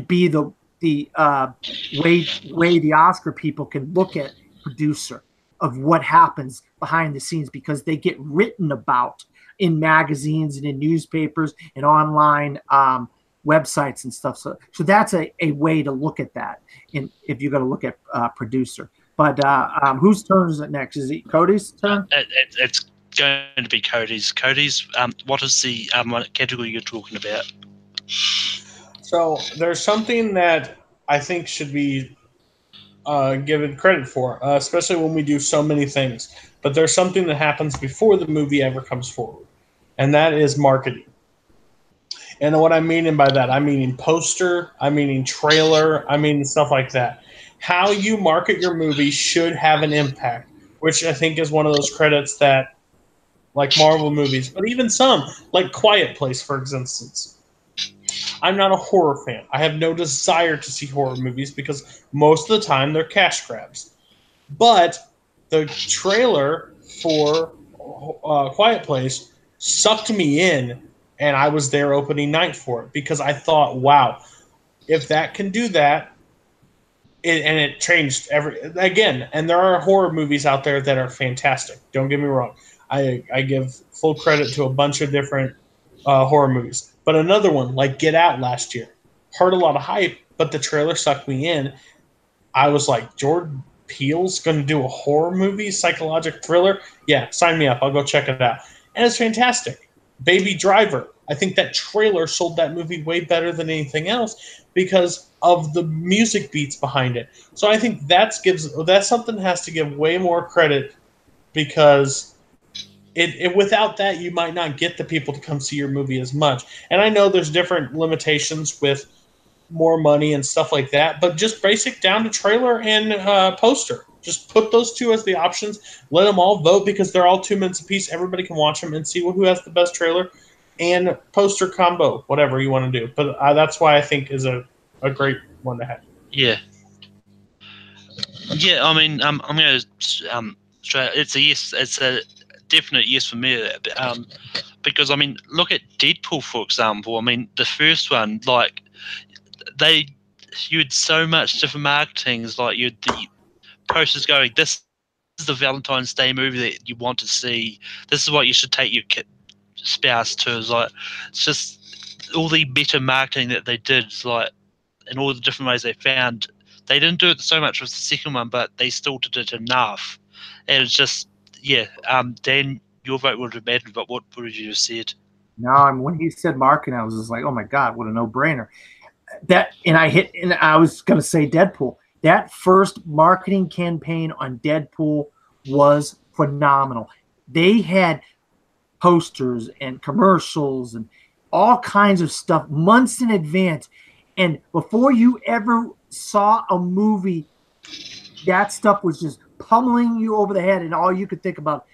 be the way the Oscar people can look at producer of what happens behind the scenes, because they get written about in magazines and in newspapers and online websites and stuff. So that's a way to look at that. If you're going to look at producer. But whose turn is it next? Is it Cody's turn? It's going to be Cody's. Cody's. What is the category you're talking about? So there's something that I think should be given credit for, especially when we do so many things. But there's something that happens before the movie ever comes forward, and that is marketing. And what I'm meaning by that, I'm meaning poster, I'm meaning trailer, I mean stuff like that. How you market your movie should have an impact, which I think is one of those credits that, like Marvel movies, but even some, like Quiet Place, for instance. I'm not a horror fan. I have no desire to see horror movies because most of the time they're cash grabs. But the trailer for Quiet Place sucked me in, and I was there opening night for it because I thought, wow, if that can do that, and it changed again. And there are horror movies out there that are fantastic. Don't get me wrong. I give full credit to a bunch of different horror movies. But another one, like Get Out last year, heard a lot of hype, but the trailer sucked me in. I was like, Jordan Peele's going to do a horror movie, psychological thriller? Yeah, sign me up. I'll go check it out. And it's fantastic. Baby Driver. I think that trailer sold that movie way better than anything else because of the music beats behind it. So I think that's something that has to give way more credit, because without that, you might not get the people to come see your movie as much. And I know there's different limitations with more money and stuff like that, but just basic down to trailer and poster. Just put those two as the options. Let them all vote because they're all 2 minutes apiece. Everybody can watch them and see who has the best trailer and poster combo, whatever you want to do. But that's why I think is a great one to have. Yeah. Yeah, I mean, I'm going to it's a yes. It's a definite yes for me. Because I mean, look at Deadpool, for example. I mean, the first one, like you had so much different marketings. Like you had the posters going, "This is the Valentine's Day movie that you want to see. This is what you should take your spouse to." It's just all the better marketing that they did, like in all the different ways they found. They didn't do it so much with the second one, but they still did it enough. And it's just, yeah. Dan, your vote would have mattered, but what would you have said? No, when he said marketing, I was just like, oh my God, what a no-brainer. And I was going to say Deadpool. That first marketing campaign on Deadpool was phenomenal. They had posters and commercials and all kinds of stuff months in advance. And before you ever saw a movie, that stuff was just pummeling you over the head, and all you could think about,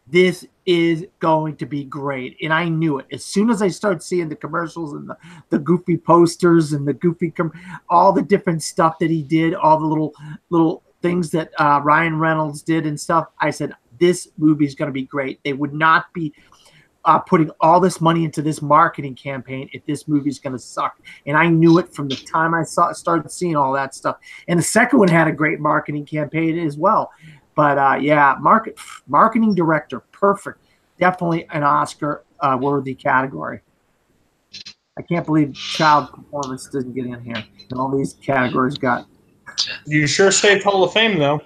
this is going to be great. And I knew it. As soon as I started seeing the commercials and the goofy posters and the goofy, all the different stuff that he did, all the little things that Ryan Reynolds did and stuff, I said, this movie is going to be great. They would not be putting all this money into this marketing campaign if this movie's going to suck. And I knew it from the time I started seeing all that stuff. And the second one had a great marketing campaign as well. But yeah, marketing director, perfect. Definitely an Oscar worthy category. I can't believe child performance doesn't get in here. And all these categories got. You sure saved Hall of Fame, though.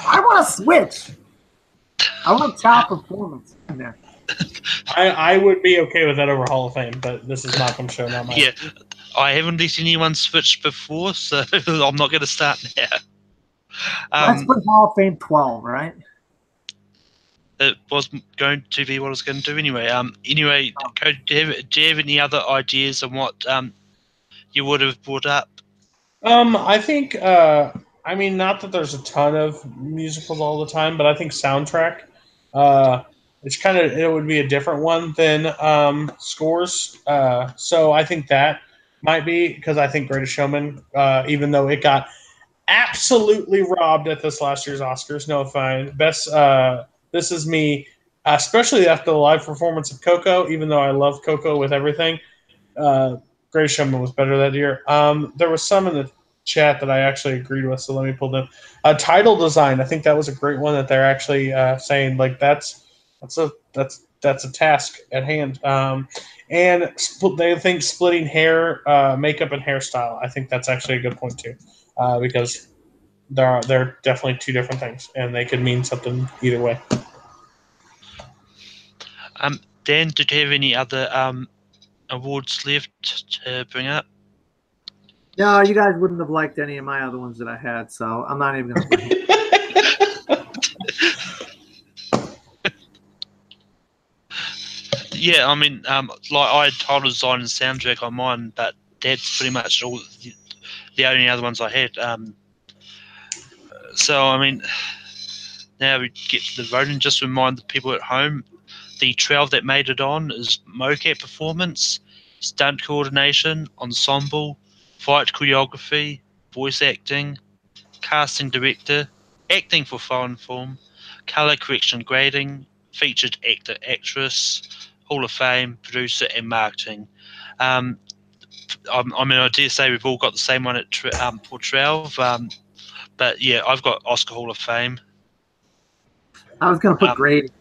I want to switch. I want child performance in there. I would be okay with that over Hall of Fame, but this is Malcolm's show, not mine. Yeah, I haven't seen anyone switch before, so I'm not going to start now. Let's put Hall of Fame 12, right? It was going to be what I was going to do anyway. Anyway, Cody, do you have any other ideas on what you would have brought up? I think, I mean, not that there's a ton of musicals all the time, but I think soundtrack. It would be a different one than scores. So I think that might be, because I think Greatest Showman, even though it got absolutely robbed at this last year's Oscars, no fine. Best, This Is Me, especially after the live performance of Coco, even though I love Coco with everything. Greatest Showman was better that year. There was some in the chat that I actually agreed with, so let me pull them. Title design, I think that was a great one that they're actually saying like that's a task at hand. And they think splitting hair, makeup, and hairstyle. I think that's actually a good point too, because they're definitely two different things, and they could mean something either way. Dan, did you have any other awards left to bring up? No, you guys wouldn't have liked any of my other ones that I had, so I'm not even going to bring it. Yeah, I mean, like I had title design and soundtrack on mine, but that's pretty much all the only other ones I had. So I mean, now we get to the voting. Just to remind the people at home, the 12 that made it on is mocap performance, stunt coordination, ensemble, fight choreography, voice acting, casting director, acting for foreign film, color correction grading, featured actor actress, Hall of Fame, producer, and marketing. I mean, I dare say we've all got the same one at for 12. But yeah, I've got Oscar Hall of Fame. I was going to put grading.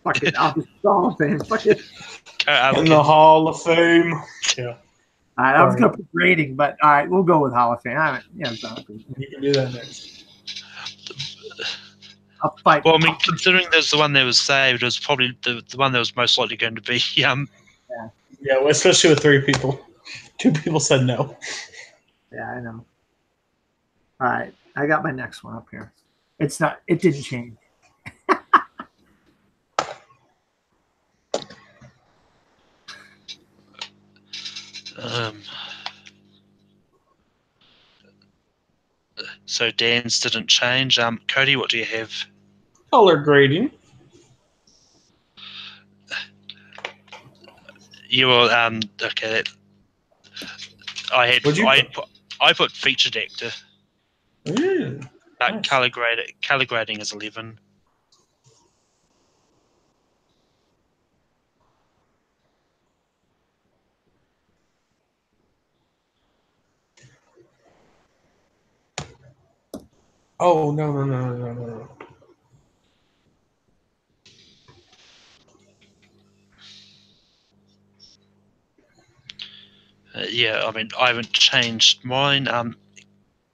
Fuck it. I'll just Hall of Fame. Fuck it. In the Hall of Fame. Yeah. All right, I was going to put grading, but all right, we'll go with Hall of Fame. You can do that next. I'll fight. Well, I mean, considering there's the one that was saved, it was probably the one that was most likely going to be. Yeah, well, especially with 3 people. 2 people said no. Yeah, I know. All right, I got my next one up here. It didn't change. So Dan's didn't change. Cody, what do you have? Color grading. You were okay. I put featured actor. But Nice. color grading is 11. Oh no. Yeah, I mean, I haven't changed mine.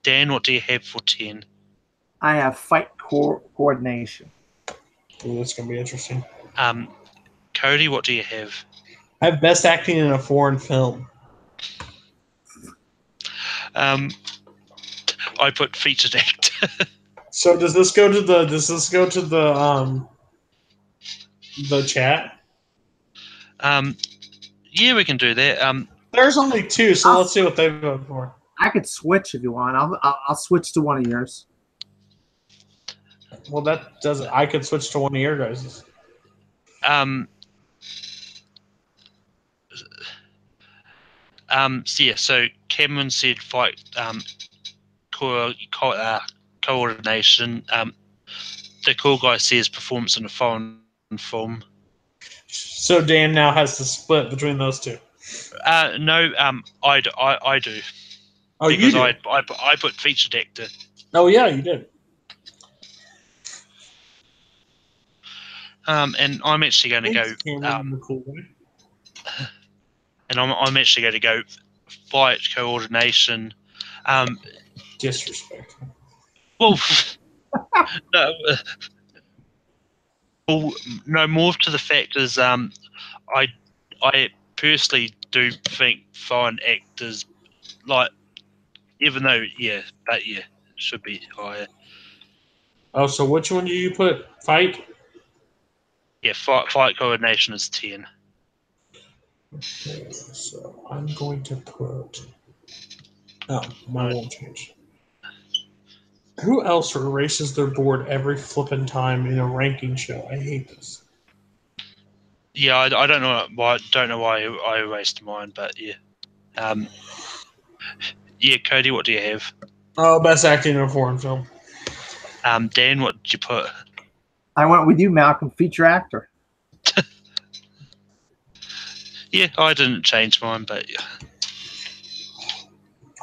Dan, what do you have for 10? I have fight coordination. Ooh, that's gonna be interesting. Cody, what do you have? I have best acting in a foreign film. I put featured actor. So does this go to the chat? Yeah, we can do that. There's only 2, so let's see what they vote for. I could switch if you want. I'll switch to one of yours. Well, that doesn't. I could switch to one of your guys's. Yeah, so Cameron said fight coordination. The cool guy says performance in a foreign film. So Dan now has to split between those 2. No, I do. Oh, because you did? I put featured actor. Oh yeah, you did. And I'm actually going to go. The cool way. And I'm actually going to go fight coordination. Disrespect. Well, no. Well, no. More to the fact is, I personally do think foreign actors, like, even though should be higher. Oh, so which one do you put? Fight? Yeah, fight coordination is 10. Okay, so I'm going to put. Oh, mine won't change. Who else erases their board every flipping time in a ranking show? I hate this. Yeah, I don't know why. Don't know why I erased mine, but yeah. Yeah, Cody, what do you have? Oh, best acting in a foreign film. Dan, what did you put? I went with you, Malcolm. Feature actor. Yeah, I didn't change mine, but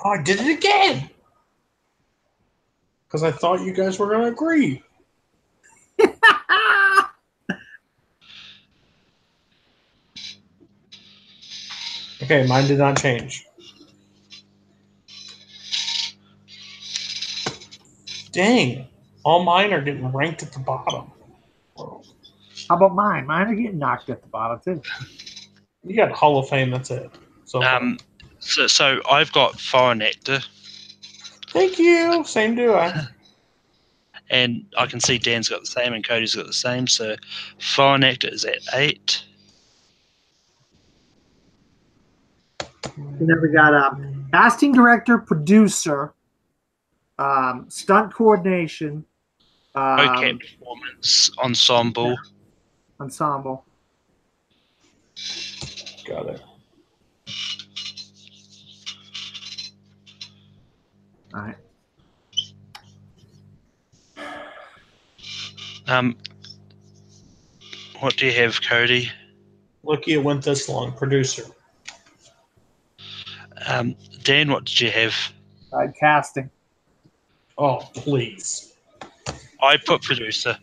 Oh, I did it again. Because I thought you guys were going to agree. Okay, mine did not change. Dang. All mine are getting ranked at the bottom. How about mine? Mine are getting knocked at the bottom too. You got Hall of Fame, that's it. So far. so I've got foreign actor, Thank you. Same do I. and I can see Dan's got the same, and Cody's got the same. So foreign actor is at 8. And then we got casting director, producer, stunt coordination, Okay, performance, ensemble. ensemble. Got it. All right. What do you have, Cody? Lucky it went this long. Producer. Dan, what did you have? Casting. Oh, please. I put producer.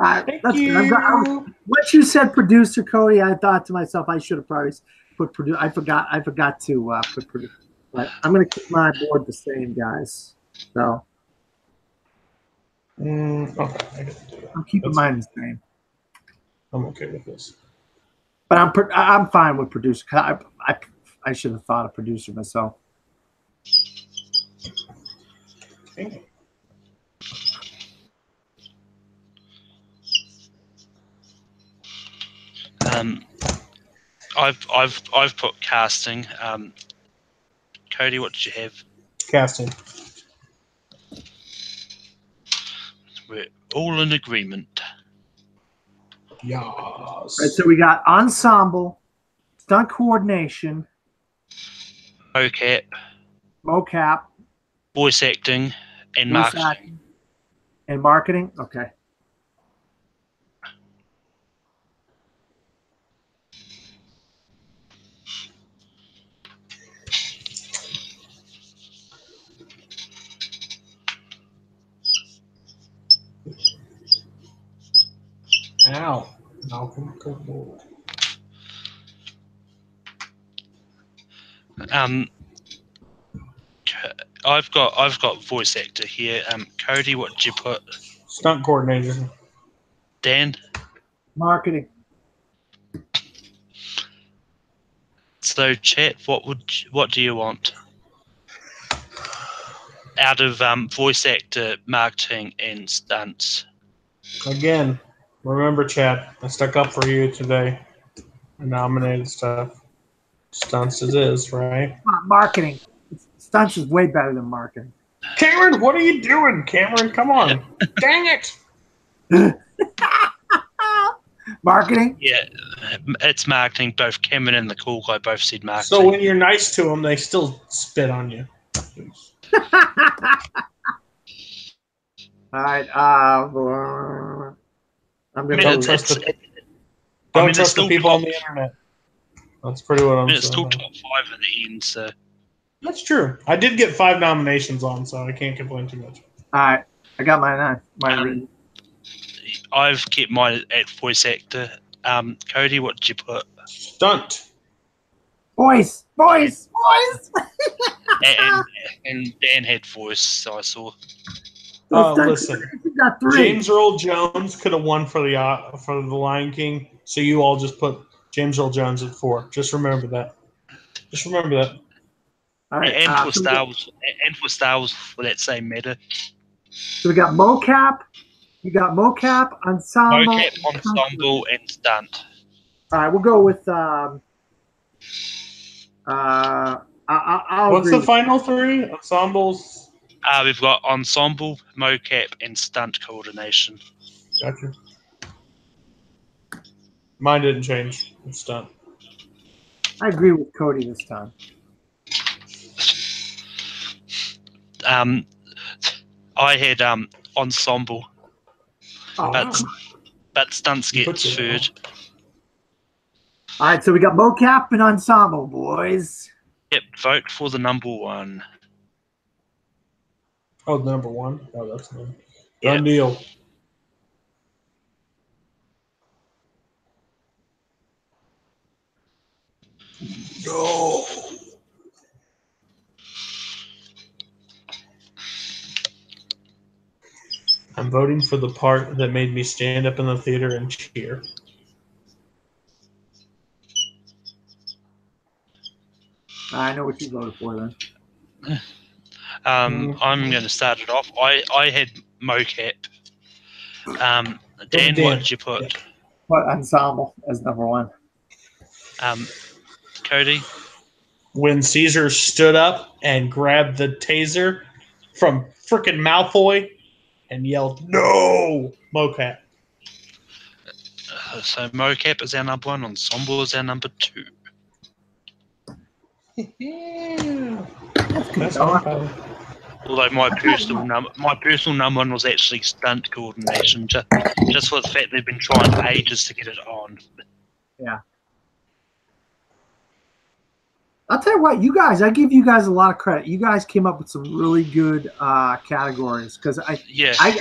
Thank That's you. good. Once you said producer, Cody, I thought to myself I should have probably put producer. I forgot to put producer. But I'm going to keep my board the same, guys. So Okay, I can do that. I'm keeping mine the same. I'm okay with this. But I'm fine with producer. I should have thought of producer myself. Okay. I've put casting. Cody, what did you have? Casting. We're all in agreement. Yes. Right, so we got ensemble, stunt coordination, mocap, voice acting, and voice marketing. acting, and marketing. Okay. Ow. Malcolm, good lord. I've got voice actor here. Cody, what did you put? Stunt coordinator. Dan? Marketing. So chat, what do you want? Out of voice actor, marketing, and stunts. Again, remember, chat, I stuck up for you today. I nominated stuff. Stunts it is, right? Marketing. Stunts is way better than marketing. Cameron, what are you doing? Cameron, come on. Dang it. Marketing? Yeah, it's marketing. Both Cameron and the cool guy both said marketing. So when you're nice to them, they still spit on you. All right. I'm gonna Don't trust the people on the internet. That's pretty what I'm saying. It's still top 5 at the end, so that's true. I did get 5 nominations on, so I can't complain too much. All right, I got mine written. I've kept mine at voice actor. Cody, what did you put? Stunt. Voice. And Dan had voice, so I saw. Listen, got 3. James Earl Jones could have won for the Lion King, so you all just put James Earl Jones at 4. Just remember that. All right. And for Star Wars, for that same meta. So we got mocap. You got mocap, ensemble. Mocap, ensemble, and stunt. All right, we'll go with. I'll What's agree the final 3? Ensembles. We've got ensemble, mocap, and stunt coordination. Gotcha. Mine didn't change. It's stunt. I agree with Cody this time. I had ensemble, Oh, but stunts gets third. All right, so we got mocap and ensemble, boys. Yep, vote for the number one. Oh, number one. Oh, that's good. Yeah. Done deal. No. I'm voting for the part that made me stand up in the theater and cheer. I know what you voted for then. I'm going to start it off. I had mocap. Dan, what did you put? What ensemble as number one? Cody? When Caesar stood up and grabbed the taser from frickin' Malfoy and yelled, "No!" Mocap. So mocap is our number one. Ensemble is our number two. Yeah. That's good. Although my personal number one was actually stunt coordination, just for the fact they've been trying for ages to get it on. Yeah. I'll tell you what, you guys, I give you guys a lot of credit. You guys came up with some really good categories because I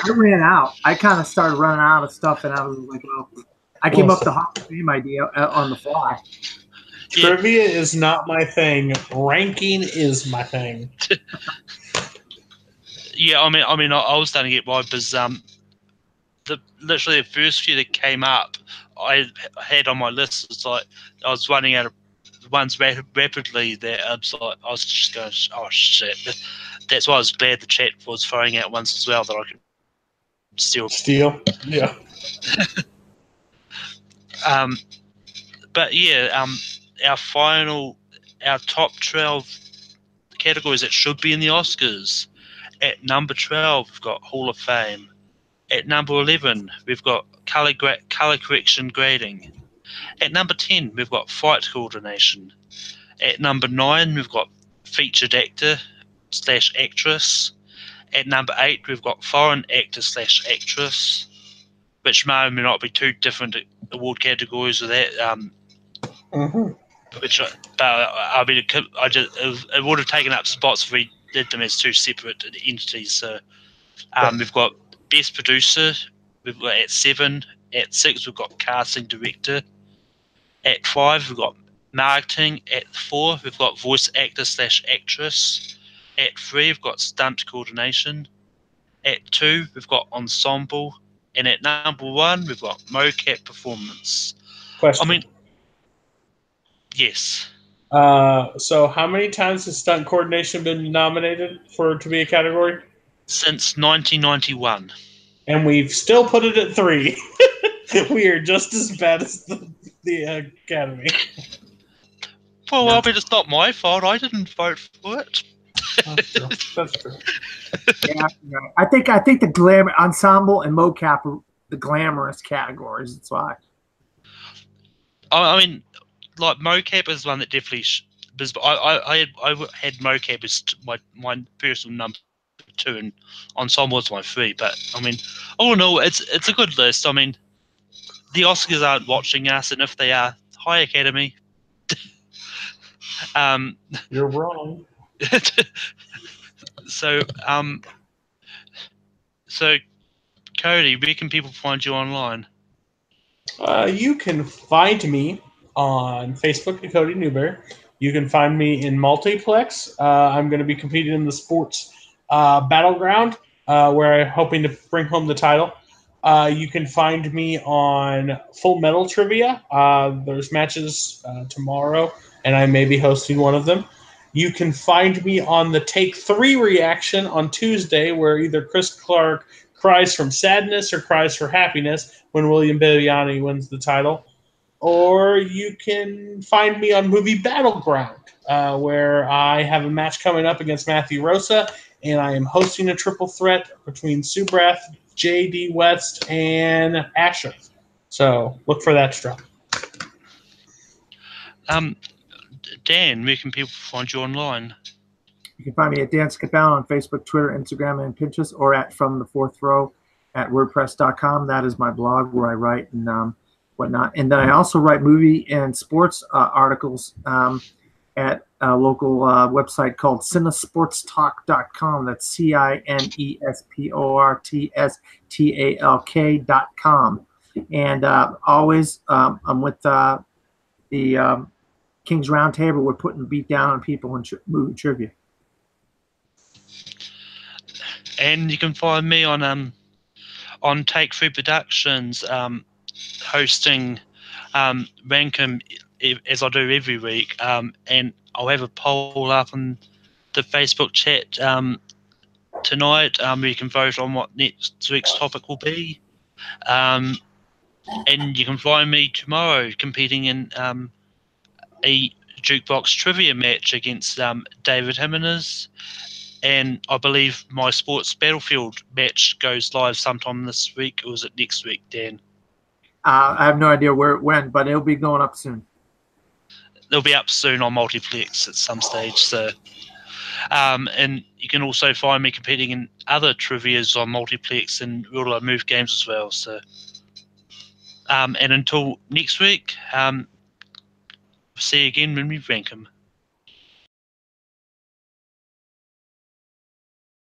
ran out. I kind of started running out of stuff, and I was like, well, I came up with the Hall of Fame idea on the fly. Trivia is not my thing. Ranking is my thing. Yeah, I mean, I was starting to get by because literally the first few that came up, I had on my list. It's like I was running out of ones rapidly. That I was just going, oh shit. That's why I was glad the chat was throwing out ones as well that I could steal. Yeah. But yeah, our top 12 categories that should be in the Oscars. At number 12, we've got Hall of Fame. At number 11, we've got color correction grading. At number 10, we've got fight coordination. At number 9, we've got featured actor/actress. At number 8, we've got foreign actor/actress, which may or may not be two different award categories of that. Which, but I mean, it would have taken up spots if we did them as two separate entities. So we've got best producer. We've got at 7. At 6, we've got casting director. At 5, we've got marketing. At 4, we've got voice actor/actress. At 3, we've got stunt coordination. At 2, we've got ensemble. And at number 1, we've got mocap performance. Question. I mean, yes. So how many times has stunt coordination been nominated to be a category? Since 1991. And we've still put it at 3. We are just as bad as the Academy. Well, I mean, it's not my fault. I didn't vote for it. That's true. Yeah, I think the glamour ensemble and mocap are the glamorous categories. That's why. I mean, like mocap is one that definitely. I had mocap as my personal number 2, and ensemble was my 3. But I mean, all in all, it's a good list. I mean, the Oscars aren't watching us, and if they are, hi Academy. You're wrong. So Cody, where can people find you online? You can find me on Facebook at Cody Newberry. You can find me in Multiplex. I'm going to be competing in the sports battleground, where I'm hoping to bring home the title. You can find me on Full Metal Trivia. There's matches tomorrow, and I may be hosting one of them. You can find me on the Take 3 reaction on Tuesday, where either Chris Clark cries from sadness or cries for happiness when William Bibiani wins the title. Or you can find me on Movie Battleground, where I have a match coming up against Matthew Rosa, and I am hosting a triple threat between Subrath, J.D. West, and Asher. So look for that drop. Dan, where can people find you online? You can find me at Dan Skipbound on Facebook, Twitter, Instagram, and Pinterest, or at From the Fourth Row at WordPress.com. That is my blog where I write and whatnot. And then I also write movie and sports articles at a local website called cinesportstalk.com. That's cinesportstalk.com. And always I'm with the King's Roundtable. We're putting beat down on people in movie trivia. And you can find me on Take 3 Productions, hosting Rankum as I do every week, and I'll have a poll up on the Facebook chat tonight, where you can vote on what next week's topic will be. And you can find me tomorrow competing in a jukebox trivia match against David Jimenez. And I believe my Sports Battlefield match goes live sometime this week, or is it next week, Dan? I have no idea when, but it'll be going up soon. It'll be up soon on Multiplex at some stage. So, and you can also find me competing in other trivias on Multiplex and Real Life Move games as well. So, and until next week, see you again when we rank 'em.